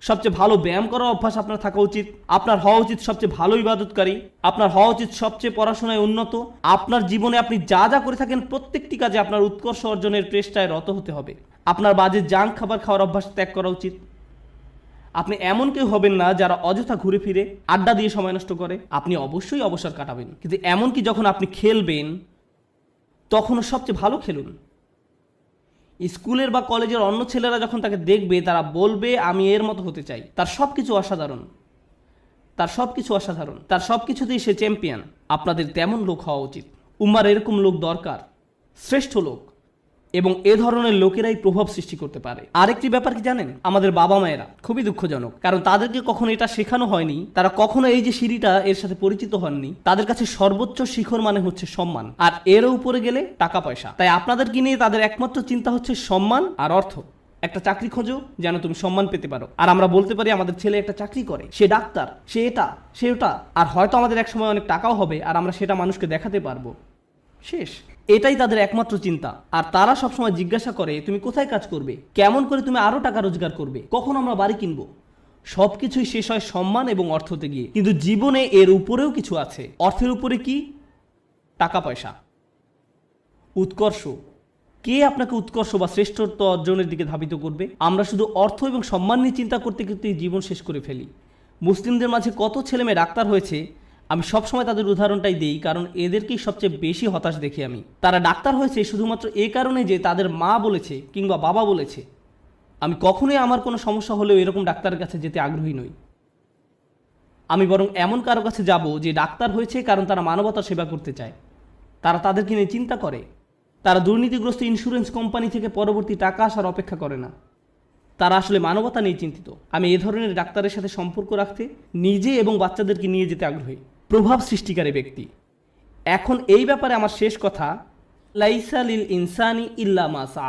সবচেয়ে ভালো ব্যায়াম করার অভ্যাস আপনার থাকা উচিত, আপনার হওয়া উচিত সবচেয়ে ভালো ইবাদতকারী, আপনার হওয়া উচিত সবচেয়ে পড়াশোনায় উন্নত। আপনার জীবনে আপনি যা যা করে থাকেন প্রত্যেকটি কাজে আপনার উৎকর্ষ অর্জনের চেষ্টায় রত হতে হবে। আপনার বাজে জাঙ্ক খাবার খাওয়ার অভ্যাস ত্যাগ করা উচিত। আপনি এমন কেউ হবেন না যারা অযথা ঘুরে ফিরে আড্ডা দিয়ে সময় নষ্ট করে। আপনি অবশ্যই অবসর কাটাবেন, কিন্তু এমনকি যখন আপনি খেলবেন তখনও সবচেয়ে ভালো খেলুন। স্কুলের বা কলেজের অন্য ছেলেরা যখন তাকে দেখবে তারা বলবে আমি এর মতো হতে চাই। তার সব কিছু অসাধারণ, তার সব কিছুতেই সে চ্যাম্পিয়ন। আপনাদের তেমন লোক হওয়া উচিত। উম্মার এরকম লোক দরকার, শ্রেষ্ঠ লোক, এবং এ ধরনের লোকেরাই প্রভাব সৃষ্টি করতে পারে। আরেকটি ব্যাপার কি জানেন, আমাদের বাবা মায়েরা খুবই দুঃখজনক, কারণ তাদেরকে কখনো এটা শেখানো হয়নি, তারা কখনো এই যে সিঁড়িটা এর সাথে পরিচিত হননি। তাদের কাছে সর্বোচ্চ শিখর মানে হচ্ছে সম্মান, আর এর উপরে গেলে টাকা পয়সা। তাই আপনাদেরকে নিয়ে তাদের একমাত্র চিন্তা হচ্ছে সম্মান আর অর্থ। একটা চাকরি খোঁজো যেন তুমি সম্মান পেতে পারো। আর আমরা বলতে পারি আমাদের ছেলে একটা চাকরি করে, সে ডাক্তার, সে এটা, সে ওটা, আর হয়তো আমাদের এক সময় অনেক টাকাও হবে আর আমরা সেটা মানুষকে দেখাতে পারবো। শেষ, এটাই তাদের একমাত্র চিন্তা। আর তারা সবসময় জিজ্ঞাসা করে তুমি কোথায় কাজ করবে, কেমন করে তুমি আরো টাকা রোজগার করবে, কখন আমরা বাড়ি কিনবো। সবকিছুই শেষ হয় সম্মান এবং অর্থতে গিয়ে। কিন্তু জীবনে এর উপরেও কিছু আছে। অর্থের উপরে কি? টাকা পয়সা, উৎকর্ষ। কে আপনাকে উৎকর্ষ বা শ্রেষ্ঠত্ব অর্জনের দিকে ধাবিত করবে? আমরা শুধু অর্থ এবং সম্মান নিয়ে চিন্তা করতে করতে জীবন শেষ করে ফেলি। মুসলিমদের মাঝে কত ছেলেমেয়ে ডাক্তার হয়েছে, আমি সবসময় তাদের উদাহরণটাই দিই, কারণ এদেরকেই সবচেয়ে বেশি হতাশ দেখি আমি। তারা ডাক্তার হয়েছে শুধুমাত্র এই কারণে যে তাদের মা বলেছে কিংবা বাবা বলেছে। আমি কখনোই আমার কোনো সমস্যা হলেও এরকম ডাক্তারের কাছে যেতে আগ্রহী নই। আমি বরং এমন কারো কাছে যাব যে ডাক্তার হয়েছে কারণ তারা মানবতার সেবা করতে চায়, তারা তাদেরকে নিয়ে চিন্তা করে, তারা দুর্নীতিগ্রস্ত ইন্স্যুরেন্স কোম্পানি থেকে পরবর্তী টাকা আসার অপেক্ষা করে না, তারা আসলে মানবতা নিয়ে চিন্তিত। আমি এ ধরনের ডাক্তারের সাথে সম্পর্ক রাখতে, নিজে এবং বাচ্চাদেরকে নিয়ে যেতে আগ্রহী। প্রভাব সৃষ্টিকারী ব্যক্তি। এখন এই ব্যাপারে আমার শেষ কথা, লাইসা লিল ইনসানি ইল্লা মা সা।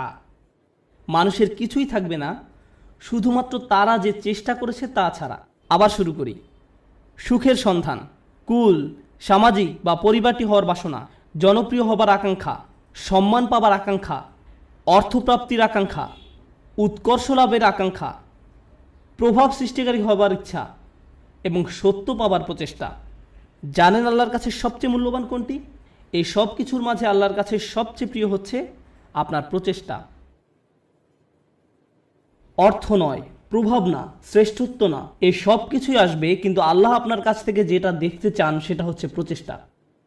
মানুষের কিছুই থাকবে না শুধুমাত্র তারা যে চেষ্টা করেছে তা ছাড়া। আবার শুরু করি। সুখের সন্ধান, কুল, সামাজিক বা পরিবারটি হওয়ার বাসনা, জনপ্রিয় হবার আকাঙ্ক্ষা, সম্মান পাবার আকাঙ্ক্ষা, অর্থপ্রাপ্তির আকাঙ্ক্ষা, উৎকর্ষ লাভের আকাঙ্ক্ষা, প্রভাব সৃষ্টিকারী হবার ইচ্ছা এবং সত্য পাবার প্রচেষ্টা। জানেন আল্লাহর কাছে সবচেয়ে মূল্যবান কোনটি? এই সব কিছুর মাঝে আল্লাহর কাছে সবচেয়ে প্রিয় হচ্ছে আপনার প্রচেষ্টা। অর্থ নয়, প্রভাব না, শ্রেষ্ঠত্ব না, এই সব কিছুই আসবে, কিন্তু আল্লাহ আপনার কাছ থেকে যেটা দেখতে চান সেটা হচ্ছে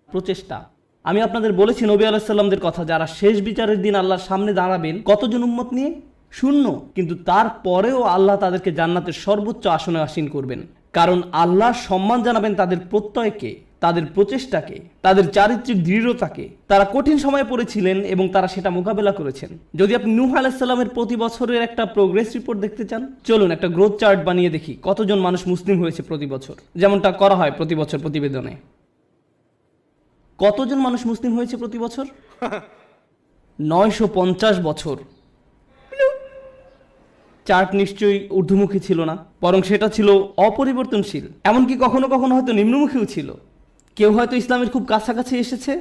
প্রচেষ্টা। আমি আপনাদের বলেছি নবী আলাইহিস সালামদের কথা, যারা শেষ বিচারের দিন আল্লাহর সামনে দাঁড়াবেন কতজন উম্মত নিয়ে? 0। কিন্তু তারপরেও আল্লাহ তাদেরকে জান্নাতের সর্বোচ্চ আসনে আসীন করবেন, কারণ আল্লাহ সম্মান জানাবেন তাদের প্রত্যয়কে, তাদের প্রচেষ্টাকে, তাদের চারিত্রিক দৃঢ়তাকে। তারা কঠিন সময়ে পড়েছিলেন এবং তারা সেটা মোকাবেলা করেছেন। যদি আপনি নূহ আলাইহিস সালামের প্রতি বছরের একটা প্রোগ্রেস রিপোর্ট দেখতে চান, চলুন একটা গ্রোথ চার্ট বানিয়ে দেখি কতজন মানুষ মুসলিম হয়েছে প্রতি বছর, যেমনটা করা হয় প্রতি বছর প্রতিবেদনে। কতজন মানুষ মুসলিম হয়েছে প্রতি বছর? 950 বছর। চার্ট নিশ্চয়ই ঊর্ধ্বমুখী ছিল না, বরং সেটা ছিল অপরিবর্তনশীল, এমনকি কখনো কখনো হয়তো নিম্নমুখীও ছিল। কেউ হয়তো ইসলামের খুব কাছাকাছি এসেছে,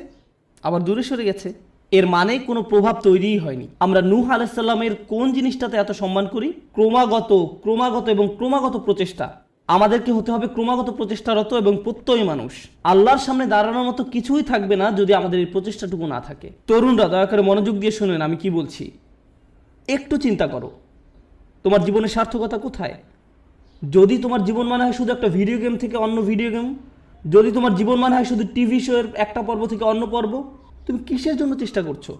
আবার দূরে সরে গেছে। এর মানে কোনো প্রভাব তৈরিই হয়নি। আমরা নূহ আলাইহিস সালামের কোন জিনিসটাতে এত সম্মান করি? ক্রমাগত প্রচেষ্টা। আমাদেরকে হতে হবে ক্রমাগত প্রচেষ্টারত এবং প্রত্যয়ী মানুষ। আল্লাহর সামনে দাঁড়ানোর মতো কিছুই থাকবে না যদি আমাদের এই প্রচেষ্টাটুকু না থাকে। তরুণরা দয়া করে মনোযোগ দিয়ে শুনেন আমি কি বলছি। একটু চিন্তা করো, তোমার জীবনের সার্থকতা কোথায়? যদি তোমার জীবন মানে হয় শুধু একটা ভিডিও গেম থেকে অন্য ভিডিও গেম, যদি তোমার জীবন মানে হয় শুধু টিভি শোয়ের একটা পর্ব থেকে অন্য পর্ব, তুমি কিসের জন্য চেষ্টা করছো?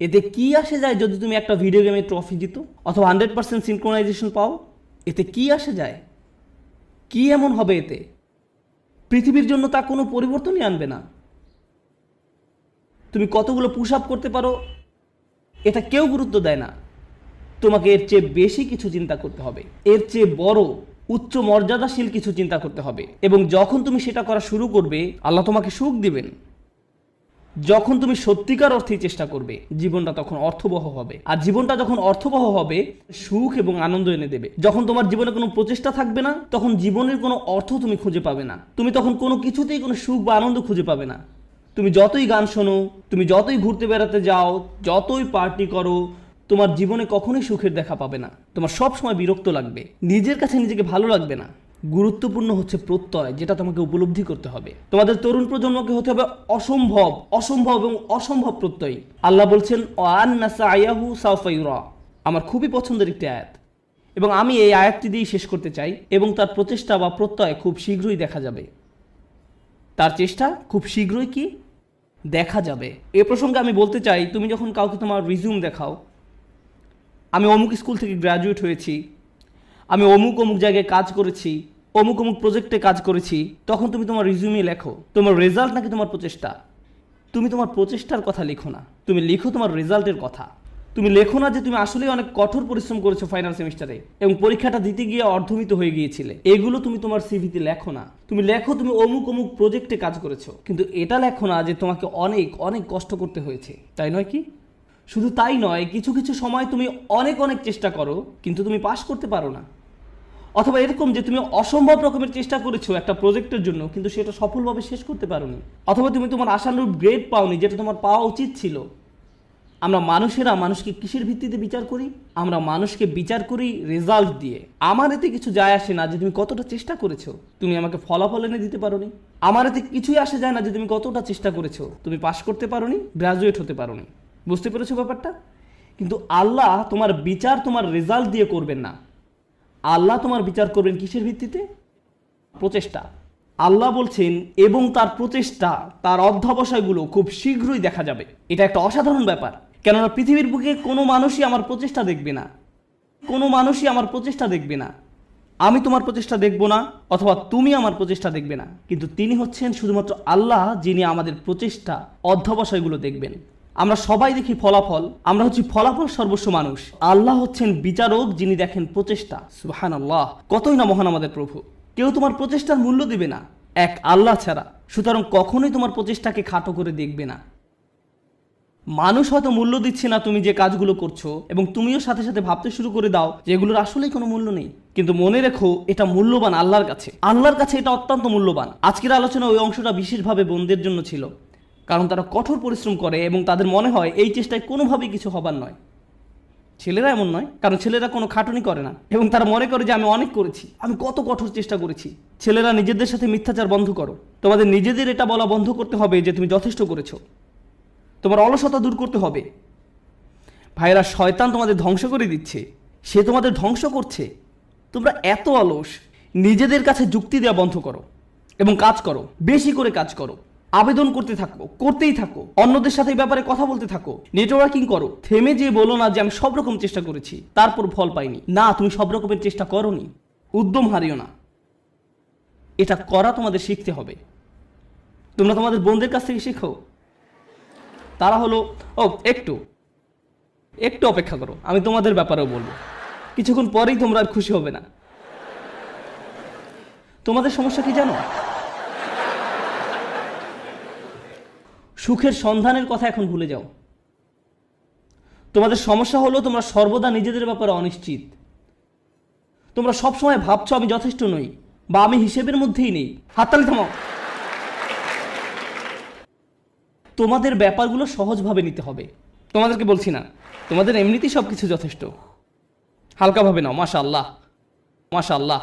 এতে কি আসে যায় যদি তুমি একটা ভিডিও গেমে ট্রফি জিতো অথবা 100% সিনক্রোনাইজেশন পাও? এতে কি আসে যায়? কি এমন হবে এতে? পৃথিবীর জন্য তা কোনো পরিবর্তনই আনবে না। তুমি কতগুলো পুশ আপ করতে পারো এটা কেউ গুরুত্ব দেয় না। তোমাকে এর চেয়ে বেশি কিছু চিন্তা করতে হবে, এর চেয়ে বড় উচ্চ মর্যাদাশীল কিছু চিন্তা করতে হবে। এবং যখন তুমি সেটা করা শুরু করবে, আল্লাহ তোমাকে সুখ দিবেন। যখন তুমি সত্যিকার অর্থেই চেষ্টা করবে, জীবনটা তখন অর্থবহ হবে। আর জীবনটা যখন অর্থবহ হবে, সুখ এবং আনন্দ এনে দেবে। যখন তোমার জীবনে কোনো প্রচেষ্টা থাকবে না, তখন জীবনের কোনো অর্থ তুমি খুঁজে পাবে না। তুমি তখন কোনো কিছুতেই কোনো সুখ বা আনন্দ খুঁজে পাবে না। তুমি যতই গান শোনো, তুমি যতই ঘুরতে বেড়াতে যাও, যতই পার্টি করো, তোমার জীবনে কখনোই সুখের দেখা পাবে না। তোমার সব সময় বিরক্ত লাগবে, নিজের কাছে নিজেকে ভালো লাগবে না। গুরুত্বপূর্ণ হচ্ছে প্রত্যয়, যেটা তোমাকে উপলব্ধি করতে হবে। তোমাদের তরুণ প্রজন্মকে হতে হবে অসম্ভব, অসম্ভব এবং অসম্ভব প্রত্যয়ী। আল্লাহ বলছেন ওয়ান্না সায়াহু সাওফা ইউরা। আমার খুবই পছন্দের একটি আয়াত, এবং আমি এই আয়াতটি দিয়েই শেষ করতে চাই। এবং তার প্রচেষ্টা বা প্রত্যয় খুব শীঘ্রই দেখা যাবে। তার চেষ্টা খুব শীঘ্রই কি দেখা যাবে। এ প্রসঙ্গে আমি বলতে চাই, তুমি যখন কাউকে তোমার রিজিউম দেখাও, আমি অমুক স্কুল থেকে গ্র্যাজুয়েট হয়েছি, আমি অমুক অমুক জায়গায় কাজ করেছি, অমুক অমুক প্রজেক্টে কাজ করেছি, তখন তুমি তোমার রিজিউমে লেখো তোমার রেজাল্ট নাকি তোমার প্রচেষ্টা? তুমি তোমার প্রচেষ্টার কথা লিখো না, তুমি লিখো তোমার রেজাল্টের কথা। তুমি লেখো না যে তুমি আসলেই অনেক কঠোর পরিশ্রম করেছো ফাইনাল সেমিস্টারে এবং পরীক্ষাটা দিতে গিয়ে অর্ধমিত হয়ে গিয়েছিলে। এগুলো তুমি তোমার সিভিতে লেখো না। তুমি লেখো তুমি অমুক অমুক প্রজেক্টে কাজ করেছো, কিন্তু এটা লেখো না যে তোমাকে অনেক অনেক কষ্ট করতে হয়েছে। তাই নয় কি? শুধু তাই নয়, কিছু কিছু সময় তুমি অনেক অনেক চেষ্টা করো কিন্তু তুমি পাশ করতে পারো না। অথবা এরকম যে তুমি অসম্ভব রকমের চেষ্টা করেছো একটা প্রজেক্টের জন্য, কিন্তু সেটা সফলভাবে শেষ করতে পারোনি। অথবা তুমি তোমার আশানুরূপ গ্রেড পাওনি, যেটা তোমার পাওয়া উচিত ছিল। আমরা মানুষেরা মানুষকে কিসের ভিত্তিতে বিচার করি? আমরা মানুষকে বিচার করি রেজাল্ট দিয়ে। আমার এতে কিছু যায় আসে না যে তুমি কতটা চেষ্টা করেছো, তুমি আমাকে ফলাফল এনে দিতে পারোনি। আমার এতে কিছুই আসে যায় না যে তুমি কতটা চেষ্টা করেছো, তুমি পাশ করতে পারোনি, গ্রাজুয়েট হতে পারোনি। বুঝতে পেরেছো ব্যাপারটা? কিন্তু আল্লাহ তোমার বিচার তোমার রেজাল্ট দিয়ে করবেন না। আল্লাহ তোমার বিচার করবেন কিসের ভিত্তিতে? প্রচেষ্টা। আল্লাহ বলছেন এবং তার প্রচেষ্টা, তার অধ্যবসায়গুলো খুব শীঘ্রই দেখা যাবে। এটা একটা অসাধারণ ব্যাপার, কেননা পৃথিবীর বুকে কোনো মানুষই আমার প্রচেষ্টা দেখবে না, কোনো মানুষই আমার প্রচেষ্টা দেখবে না। আমি তোমার প্রচেষ্টা দেখব না, অথবা তুমি আমার প্রচেষ্টা দেখবে না, কিন্তু তিনি হচ্ছেন শুধুমাত্র আল্লাহ, যিনি আমাদের প্রচেষ্টা অধ্যবসায়গুলো দেখবেন। আমরা সবাই দেখি ফলাফল, আমরা হচ্ছি ফলাফল সর্বস্ব মানুষ। আল্লাহ হচ্ছেন বিচারক, যিনি দেখেন প্রচেষ্টা। সুবহানাল্লাহ, কতই না মহান আমাদের প্রভু। কেউ তোমার প্রচেষ্টার মূল্য দিবে না এক আল্লাহ ছাড়া, সুতরাং কখনোই তোমার প্রচেষ্টাকে খাটো করে দেখবে না। মানুষ হয়তো মূল্য দিচ্ছে না তুমি যে কাজগুলো করছো, এবং তুমিও সাথে সাথে ভাবতে শুরু করে দাও যে এগুলোর আসলেই কোনো মূল্য নেই। কিন্তু মনে রেখো, এটা মূল্যবান আল্লাহর কাছে। আল্লাহর কাছে এটা অত্যন্ত মূল্যবান। আজকের আলোচনা ওই অংশটা বিশেষভাবে বোনদের জন্য ছিল, কারণ তারা কঠোর পরিশ্রম করে এবং তাদের মনে হয় এই চেষ্টায় কোনোভাবেই কিছু হবার নয়। ছেলেরা এমন নয়, কারণ ছেলেরা কোনো খাটুনি করে না এবং তারা মনে করে যে আমি অনেক করেছি, আমি কত কঠোর চেষ্টা করেছি। ছেলেরা নিজেদের সাথে মিথ্যাচার বন্ধ করো। তোমাদের নিজেদের এটা বলা বন্ধ করতে হবে যে তুমি যথেষ্ট করেছো। তোমার অলসতা দূর করতে হবে। ভাইয়েরা, শয়তান তোমাদের ধ্বংস করে দিচ্ছে, সে তোমাদের ধ্বংস করছে। তোমরা এত অলস। নিজেদের কাছে যুক্তি দেওয়া বন্ধ করো এবং কাজ করো, বেশি করে কাজ করো, আবেদন করতে থাকো, করতেই থাকো, অন্যদের সাথে এই ব্যাপারে কথা বলতে থাকো, নেটওয়ার্কিং করো। থেমে যেয়ে বলো না যে আমি সব রকম চেষ্টা করেছি তারপর ফল পাইনি। না, তুমি সব রকমের চেষ্টা করোনি। উদ্যম হারিও না, এটা করা তোমাদের শিখতে হবে। তোমরা তোমাদের বোনদের কাছ থেকে শিখো। তারা হলো একটু একটু অপেক্ষা করো, আমি তোমাদের ব্যাপারেও বলবো। কিছুক্ষণ পরেই তোমরা আর খুশি হবে না। তোমাদের সমস্যা কি জানো? সুখের সন্ধানের কথা এখন ভুলে যাও। তোমাদের সমস্যা হলো তোমরা সর্বদা নিজেদের ব্যাপারে অনিশ্চিত। তোমরা সবসময় ভাবছো আমি যথেষ্ট নই বা আমি হিসেবের মধ্যেই নেই। হাততালি থামাও। তোমাদের ব্যাপারগুলো সহজভাবে নিতে হবে। তোমাদেরকে বলছি না, তোমাদের এমনিতেই সব কিছু যথেষ্ট। হালকাভাবে নাও। মাশাআল্লাহ, মাশাআল্লাহ।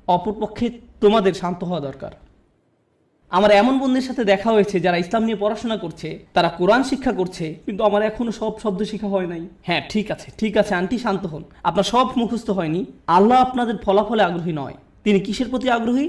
অপরপক্ষে তোমাদের শান্ত হওয়া দরকার। আমার এমন বন্ধুদের সাথে দেখা হয়েছে যারা ইসলাম নিয়ে পড়াশোনা করছে, তারা কোরআন শিক্ষা করছে, কিন্তু আমার এখনো সব শব্দ শেখা হয় নাই। হ্যাঁ, ঠিক আছে ঠিক আছে আন্টি, শান্ত হন। আপনার সব মুখস্থ হয়নি। আল্লাহ আপনাদের ফলাফলে আগ্রহী নয়। তিনি কিসের প্রতি আগ্রহী?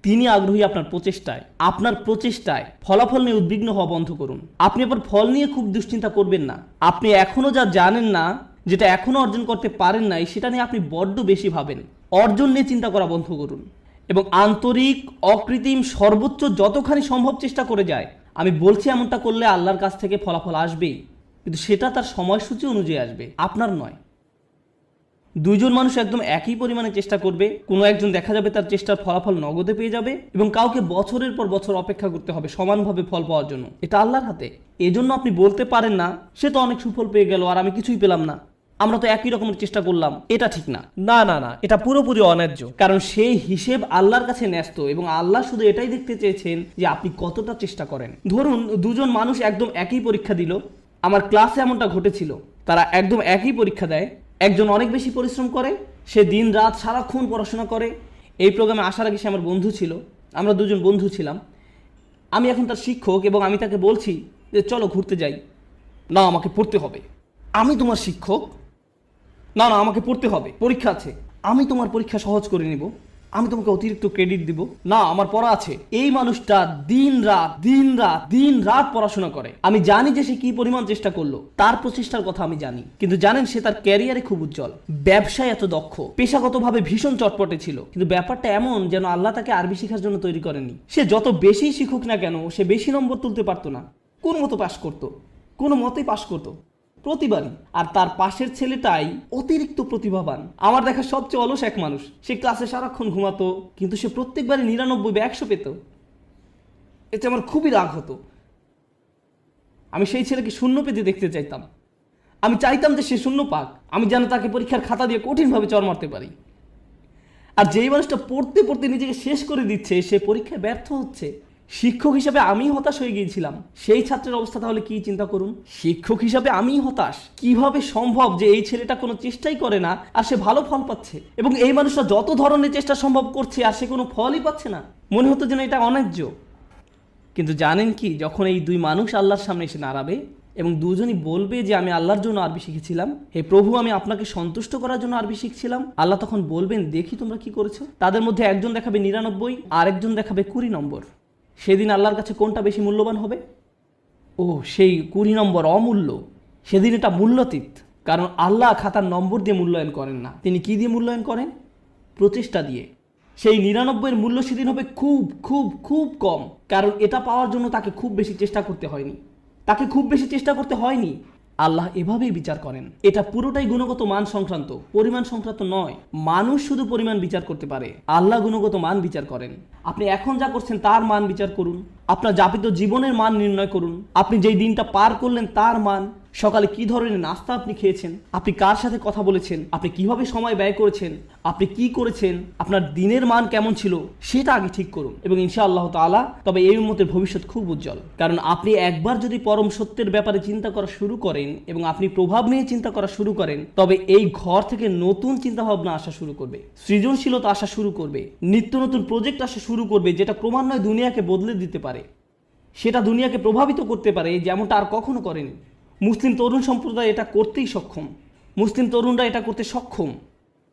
তিনি আগ্রহী আপনার প্রচেষ্টায়। আপনার প্রচেষ্টায় ফলাফল নিয়ে উদ্বিগ্ন হওয়া বন্ধ করুন। আপনি আবার ফল নিয়ে খুব দুশ্চিন্তা করবেন না। আপনি এখনো যা জানেন না, যেটা এখনো অর্জন করতে পারেন নাই, সেটা নিয়ে আপনি বড্ড বেশি ভাবেন। অর্জন নিয়ে চিন্তা করা বন্ধ করুন এবং আন্তরিক, অকৃত্রিম, সর্বোচ্চ যতখানি সম্ভব চেষ্টা করে যায়। আমি বলছি এমনটা করলে আল্লাহর কাছ থেকে ফলাফল আসবেই, কিন্তু সেটা তার সময়সূচি অনুযায়ী আসবে, আপনার নয়। দুইজন মানুষ একদম একই পরিমাণে চেষ্টা করবে, কোনো একজন দেখা যাবে তার চেষ্টার ফলাফল নগদে পেয়ে যাবে এবং কাউকে বছরের পর বছর অপেক্ষা করতে হবে সমানভাবে ফল পাওয়ার জন্য। এটা আল্লাহর হাতে। এজন্য আপনি বলতে পারেন না সে তো অনেক সুফল পেয়ে গেল আর আমি কিছুই পেলাম না, আমরা তো একই রকমের চেষ্টা করলাম। এটা ঠিক না, না না না, এটা পুরোপুরি অন্যায্য। কারণ সেই হিসেব আল্লাহর কাছে ন্যস্ত এবং আল্লাহ শুধু এটাই দেখতে চেয়েছেন যে আপনি কতটা চেষ্টা করেন। ধরুন দুজন মানুষ একদম একই পরীক্ষা দিল। আমার ক্লাসে এমনটা ঘটেছিল, তারা একদম একই পরীক্ষা দেয়। একজন অনেক বেশি পরিশ্রম করে, সে দিন রাত সারাক্ষণ পড়াশোনা করে। এই প্রোগ্রামে আসার আগে সে আমার বন্ধু ছিল, আমরা দুজন বন্ধু ছিলাম। আমি এখন তার শিক্ষক এবং আমি তাকে বলছি যে চলো ঘুরতে যাই। না, আমাকে পড়তে হবে। আমি তোমার শিক্ষক? না না, আমাকে পড়তে হবে, পরীক্ষা আছে। আমি তোমার পরীক্ষা সহজ করে নিব, আমি তোমাকে অতিরিক্ত ক্রেডিট দিব। না, আমার পড়া আছে। এই মানুষটা দিন রাত পড়াশোনা করে। আমি জানি যে সে কি পরিমাণ চেষ্টা করলো, তার প্রচেষ্টার কথা আমি জানি। কিন্তু জানেন, সে তার ক্যারিয়ারে খুব উজ্জ্বল, ব্যবসায় এত দক্ষ, পেশাগতভাবে ভীষণ চটপটে ছিল। কিন্তু ব্যাপারটা এমন যেন আল্লাহ তাকে আরবি শেখার জন্য তৈরি করেননি। সে যত বেশি শিখুক না কেন, সে বেশি নম্বর তুলতে পারতো না। কোনো মতো পাশ করতো, কোনো মতেই পাশ করতো প্রতিবারই। আর তার পাশের ছেলেটাই অতিরিক্ত প্রতিভাবান, আমার দেখা সবচেয়ে অলস এক মানুষ। সে ক্লাসে সারাক্ষণ ঘুমাতো, কিন্তু সে প্রত্যেকবারই 99 বা 100 পেত। এতে আমার খুবই রাগ হতো। আমি সেই ছেলেকে শূন্য পেতে দেখতে চাইতাম। আমি চাইতাম যে সে শূন্য পাক, আমি যেন তাকে পরীক্ষার খাতা দিয়ে কঠিনভাবে চড় মারতে পারি। আর যেই মানুষটা পড়তে পড়তে নিজেকে শেষ করে দিচ্ছে, সে পরীক্ষায় ব্যর্থ হচ্ছে। শিক্ষক হিসাবে আমি হতাশ হয়ে গিয়েছিলাম। সেই ছাত্রের অবস্থা তাহলে কি চিন্তা করুন। শিক্ষক হিসাবে আমি হতাশ। কিভাবে সম্ভব যে এই ছেলেটা কোনো চেষ্টাই করে না আর সে ভালো ফল পাচ্ছে, এবং এই মানুষটা যত ধরনের চেষ্টা সম্ভব করছে আর সে কোনো ফলই পাচ্ছে না। মনে হতো যেন এটা অন্যায্য। কিন্তু জানেন কি, যখন এই দুই মানুষ আল্লাহর সামনে এসে দাঁড়াবে এবং দুজনই বলবে যে আমি আল্লাহর জন্য আরবি শিখেছিলাম, হে প্রভু, আমি আপনাকে সন্তুষ্ট করার জন্য আরবি শিখছিলাম, আল্লাহ তখন বলবেন, দেখি তোমরা কি করেছো। তাদের মধ্যে একজন দেখাবে 99 আর একজন দেখাবে 20 নম্বর। সেদিন আল্লাহর কাছে কোনটা বেশি মূল্যবান হবে? ও, সেই 20 নম্বর অমূল্য। সেদিন এটা মূল্যাতীত। কারণ আল্লাহ খাতার নম্বর দিয়ে মূল্যায়ন করেন না। তিনি কি দিয়ে মূল্যায়ন করেন? প্রচেষ্টা দিয়ে। সেই 99-এর মূল্য সেদিন হবে খুব খুব খুব কম, কারণ এটা পাওয়ার জন্য তাকে খুব বেশি চেষ্টা করতে হয়নি। আল্লাহ এভাবেই বিচার করেন। এটা পুরোটাই গুণগত মান সংক্রান্ত, পরিমাণ সংক্রান্ত নয়। মানুষ শুধু পরিমাণ বিচার করতে পারে, আল্লাহ গুণগত মান বিচার করেন। আপনি এখন যা করছেন তার মান বিচার করুন, আপনার যাপিত জীবনের মান নির্ণয় করুন, আপনি যেই দিনটা পার করলেন তার মান, সকালে কি ধরনের নাস্তা আপনি খেয়েছেন, আপনি কার সাথে কথা বলেছেন, আপনি কিভাবে সময় ব্যয় করেছেন, আপনি কি করেছেন, আপনার দিনের মান কেমন ছিল, সেটা আগে ঠিক করুন। এবং ইনশাআল্লাহ তাআলা তবে এই উম্মতের ভবিষ্যৎ খুব উজ্জ্বল। কারণ আপনি একবার যদি পরম সত্যের ব্যাপারে চিন্তা করা শুরু করেন এবং আপনি প্রভাব নিয়ে চিন্তা করা শুরু করেন, তবে এই ঘর থেকে নতুন চিন্তা ভাবনা আসা শুরু করবে, সৃজনশীলতা আসা শুরু করবে, নিত্য নতুন প্রজেক্ট আসা শুরু করবে, যেটা ক্রমান্বয়ে দুনিয়াকে বদলে দিতে পারে, সেটা দুনিয়াকে প্রভাবিত করতে পারে যেমনটা আর কখনো করেনি। মুসলিম তরুণ সম্প্রদায় এটা করতেই সক্ষম। মুসলিম তরুণরা এটা করতে সক্ষম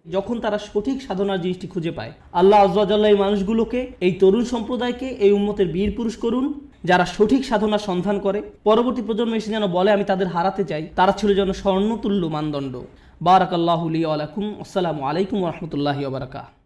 যখন তারা সঠিক সাধনার জিনিসটি খুঁজে পায়। আল্লাহ আযজা ওয়া জাল্লা এই মানুষগুলোকে, এই তরুণ সম্প্রদায়কে, এই উম্মতের বীর পুরুষ করুন, যারা সঠিক সাধনার সন্ধান করে। পরবর্তী প্রজন্ম এসে যেন বলে আমি তাদের হারাতে চাই, তারা ছিল যেন স্বর্ণতুল্য মানদণ্ড। বারাকাল্লাহু লি ওয়া লাকুম। আসসালামু আলাইকুম ওয়া রাহমাতুল্লাহি ওয়া বারাকাতুহু।